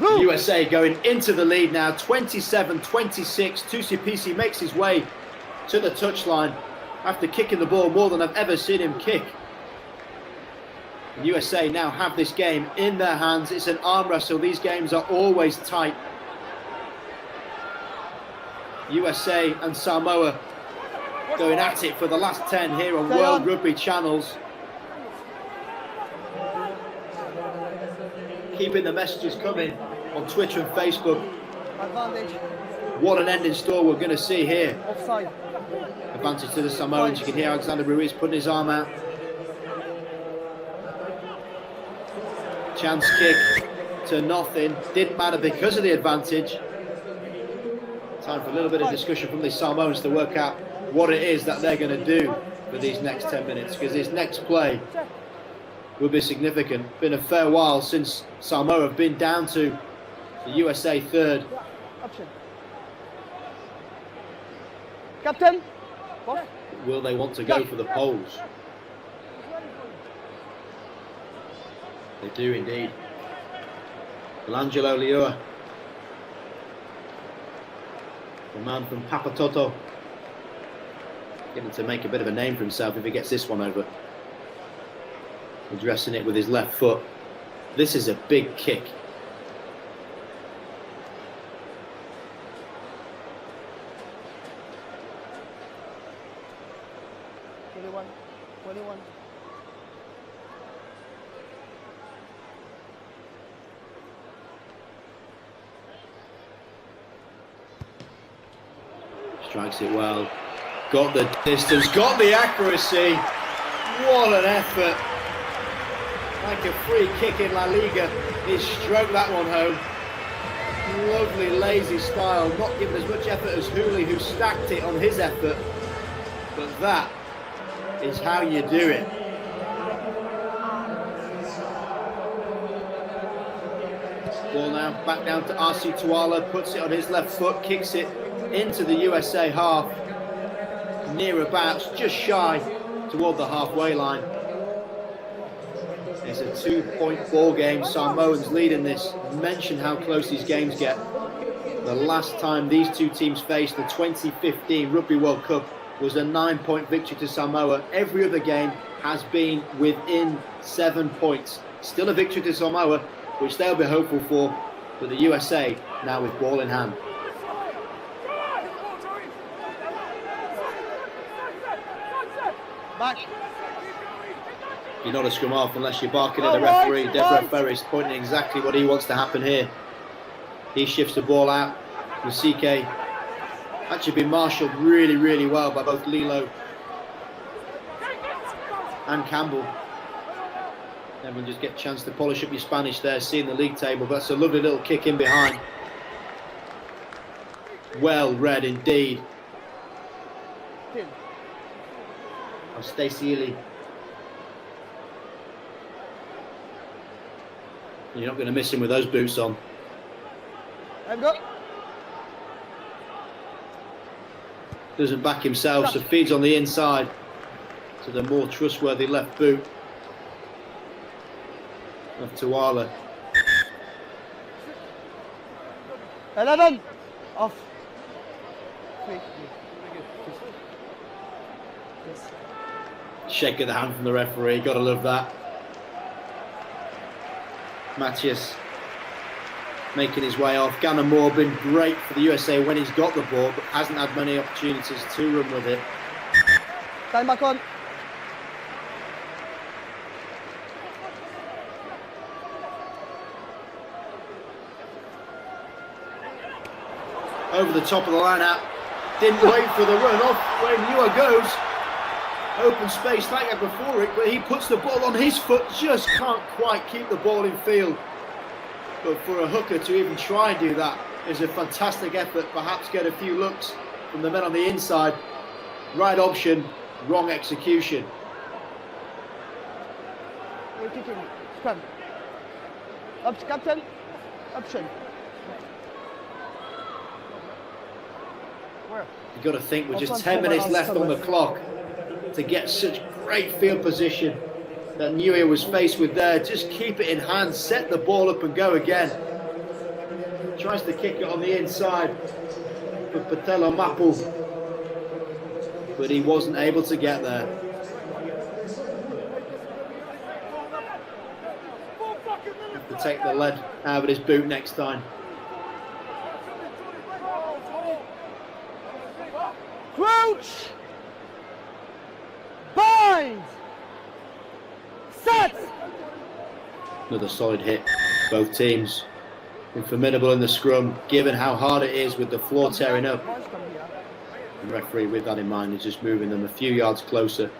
The USA going into the lead now, 27-26. Tusipisi makes his way to the touchline after kicking the ball more than I've ever seen him kick. The USA now have this game in their hands. It's an arm wrestle. These games are always tight. USA and Samoa going at it for the last 10 here on World Rugby channels. Keeping the messages coming on Twitter and Facebook. Advantage. What an end in store we're going to see here. Offside. Advantage to the Samoans. You can hear Alexander Ruiz putting his arm out. Chance kick to nothing. Didn't matter because of the advantage. Time for a little bit of discussion from the Samoans to work out what it is that they're going to do for these next 10 minutes, because this next play will be significant. Been a fair while since Samoa have been down to the USA third. Option. Captain. Will they want to go for the poles? They do indeed. Angelo Liua, the man from Papatoto, getting to make a bit of a name for himself if he gets this one over. Addressing it with his left foot. This is a big kick. Strikes it well. Got the distance, got the accuracy. What an effort. Like a free kick in La Liga. He stroked that one home. Lovely lazy style, not giving as much effort as Hooley, who stacked it on his effort. But that is how you do it. Ball now back down to RC Tuala, puts it on his left foot, kicks it into the USA half, near abouts, just shy toward the halfway line. It's a 2-point ball game. Samoans leading this. Mention how close these games get. The last time these two teams faced, the 2015 Rugby World Cup, was a 9-point victory to Samoa. Every other game has been within 7 points. Still a victory to Samoa, which they'll be hopeful for, but the USA now with ball in hand. Back. You're not a scrum half unless you're barking at the referee. Deborah Ferris pointing exactly what he wants to happen here. He shifts the ball out. Musike actually been marshalled really, really well by both Lilo and Campbell. Everyone just get a chance to polish up your Spanish there, seeing the league table. But that's a lovely little kick in behind. Well read indeed. Of Stacey Ely. You're not going to miss him with those boots on. Doesn't back himself, so feeds on the inside to the more trustworthy left boot of Tuala. 11 off. Shake of the hand from the referee, gotta love that. Matthias making his way off. Gannon Moore been great for the USA when he's got the ball, but hasn't had many opportunities to run with it. Time back on. Over the top of the line out. Didn't wait for the run off. Where Liua goes. Open space like that before it, but he puts the ball on his foot, just can't quite keep the ball in field. But for a hooker to even try and do that is a fantastic effort. Perhaps get a few looks from the men on the inside. Right option, wrong execution. We're kicking. Scrum. Captain. Option. You've got to think with just 10 minutes left on the clock to get such great field position that Nieuwe was faced with there. Just keep it in hand, set the ball up and go again. Tries to kick it on the inside for Patelo Mapu, but he wasn't able to get there. Have to take the lead out of his boot next time. Crouch! Bind! Set! Another solid hit, both teams. Been formidable in the scrum, given how hard it is with the floor tearing up. The referee, with that in mind, is just moving them a few yards closer.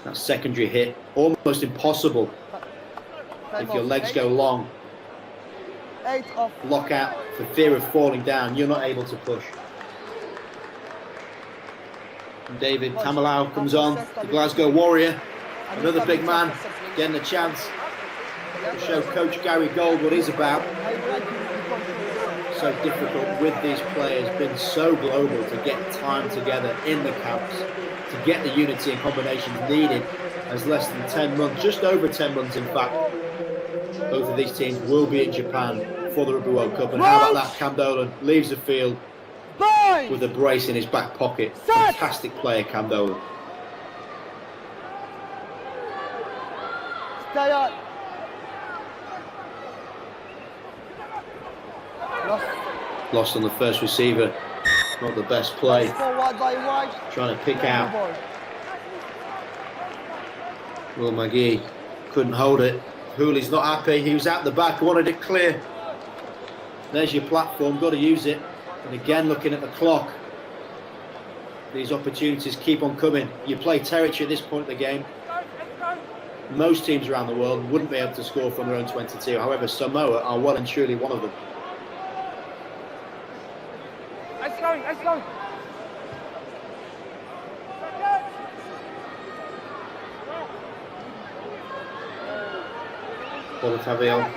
That secondary hit, almost impossible if your legs go long. Lock out for fear of falling down, you're not able to push. And David Tamalau comes on, the Glasgow Warrior, another big man, getting a chance to show Coach Gary Gold what he's about. So difficult with these players, been so global to get time together in the camps, to get the unity and combinations needed, as less than 10 months, just over 10 months in fact. Both of these teams will be in Japan for the Rugby World Cup. And how about that? Cam Dolan leaves the field with a brace in his back pocket. Fantastic player, Cam Dolan. Stay up. Lost on the first receiver. Not the best play. Trying to pick out. Will McGee couldn't hold it. Hooley's not happy. He was out the back, wanted it clear. There's your platform, got to use it. And again, looking at the clock. These opportunities keep on coming. You play territory at this point of the game. Most teams around the world wouldn't be able to score from their own 22. However, Samoa are well and truly one of them. Let's go. Bolotavio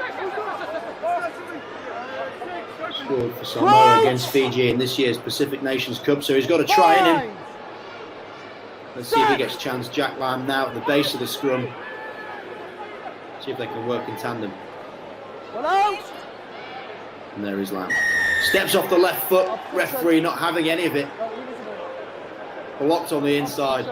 scored for Samoa against Fiji in this year's Pacific Nations Cup, so he's got to try in him. Let's see if he gets a chance. Jack Lamb now at the base of the scrum. See if they can work in tandem. And there is Lamb. Steps off the left foot. Referee not having any of it. Blocked on the inside.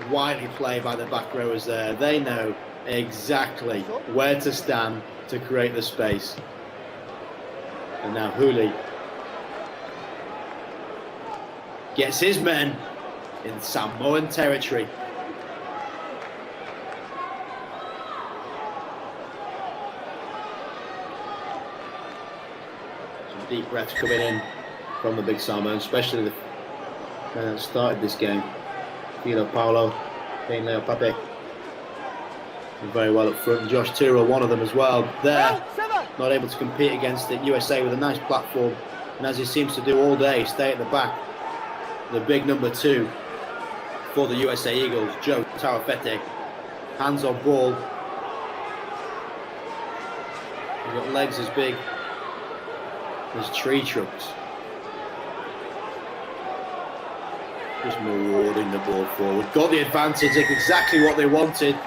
Widely played by the back rowers there. They know exactly where to stand to create the space. And now Hooley gets his men in Samoan territory. Some deep breaths coming in from the big Samoan, especially the man that started this game. Filo Paulo, Dane Leo Pape. Very well up front. Josh Tyrrell, one of them as well. There, not able to compete against it. USA with a nice platform. And as he seems to do all day, stay at the back. The big number 2 for the USA Eagles, Joe Tawafete. Hands on ball. He's got legs as big as tree trunks. Just marauding the ball forward. Got the advantage, exactly what they wanted.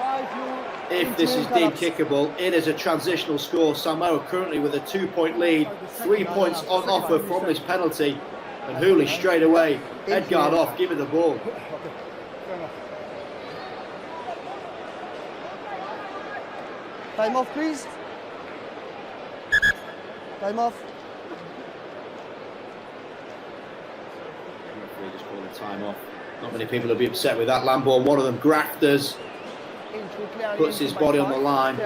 If this is deemed kickable, it is a transitional score. Samoa currently with a 2-point lead. 3 points on offer from this penalty. And Hooley straight away. Head guard off, give me the ball. Time off, please. Time off. Referee just called a time off. Not many people will be upset with that. Lamborn, one of them, grafters. Puts his body on the line.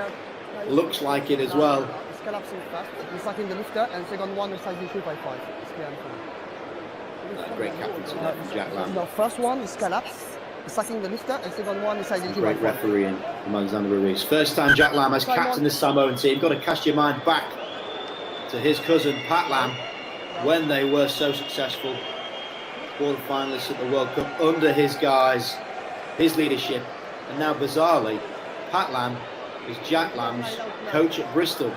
Looks like it as well. He's collapsing fast. He's sucking the lifter, and second one is sizing 355. Great captaincy from Jack Lamb. The first one is collapsed. He's sucking the lifter, and second one is sizing 355. Great refereeing from Alexander Ruiz. First time Jack Lamb has captained the Samoan team. Got to cast your mind back to his cousin Pat Lamb when they were so successful. Quarter finalists at the World Cup under his guise, his leadership. And now, bizarrely, Pat Lamb is Jack Lamb's coach at Bristol.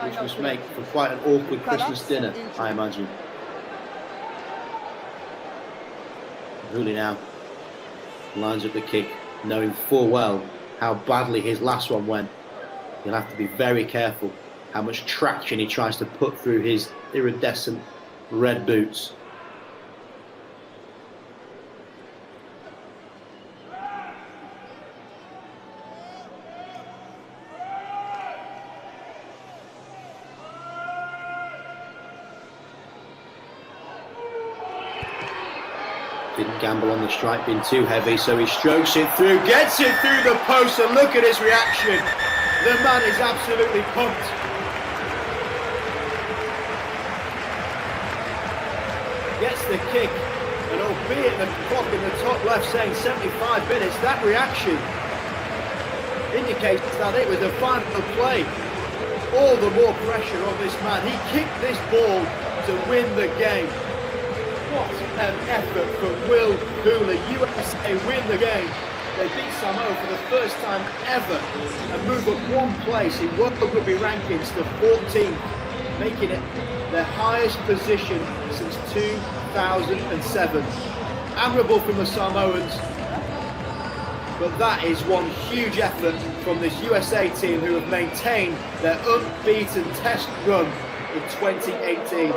which must make for quite an awkward Christmas dinner, I imagine. Hooley now lines up the kick, knowing full well how badly his last one went. He'll have to be very careful how much traction he tries to put through his iridescent red boots. Didn't gamble on the strike being too heavy, so he strokes it through, gets it through the post, and look at his reaction. The man is absolutely pumped. Gets the kick, and albeit the clock in the top left saying 75 minutes, that reaction indicates that it was the final play. All the more pressure on this man. He kicked this ball to win the game. What an effort from Will Hooley. USA win the game. They beat Samoa for the first time ever and move up one place in World Rugby rankings to 14th, making it their highest position since 2007. Admirable from the Samoans, but that is one huge effort from this USA team who have maintained their unbeaten test run in 2018.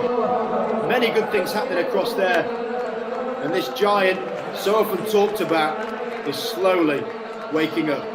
Many good things happening across there, and this giant, so often talked about, is slowly waking up.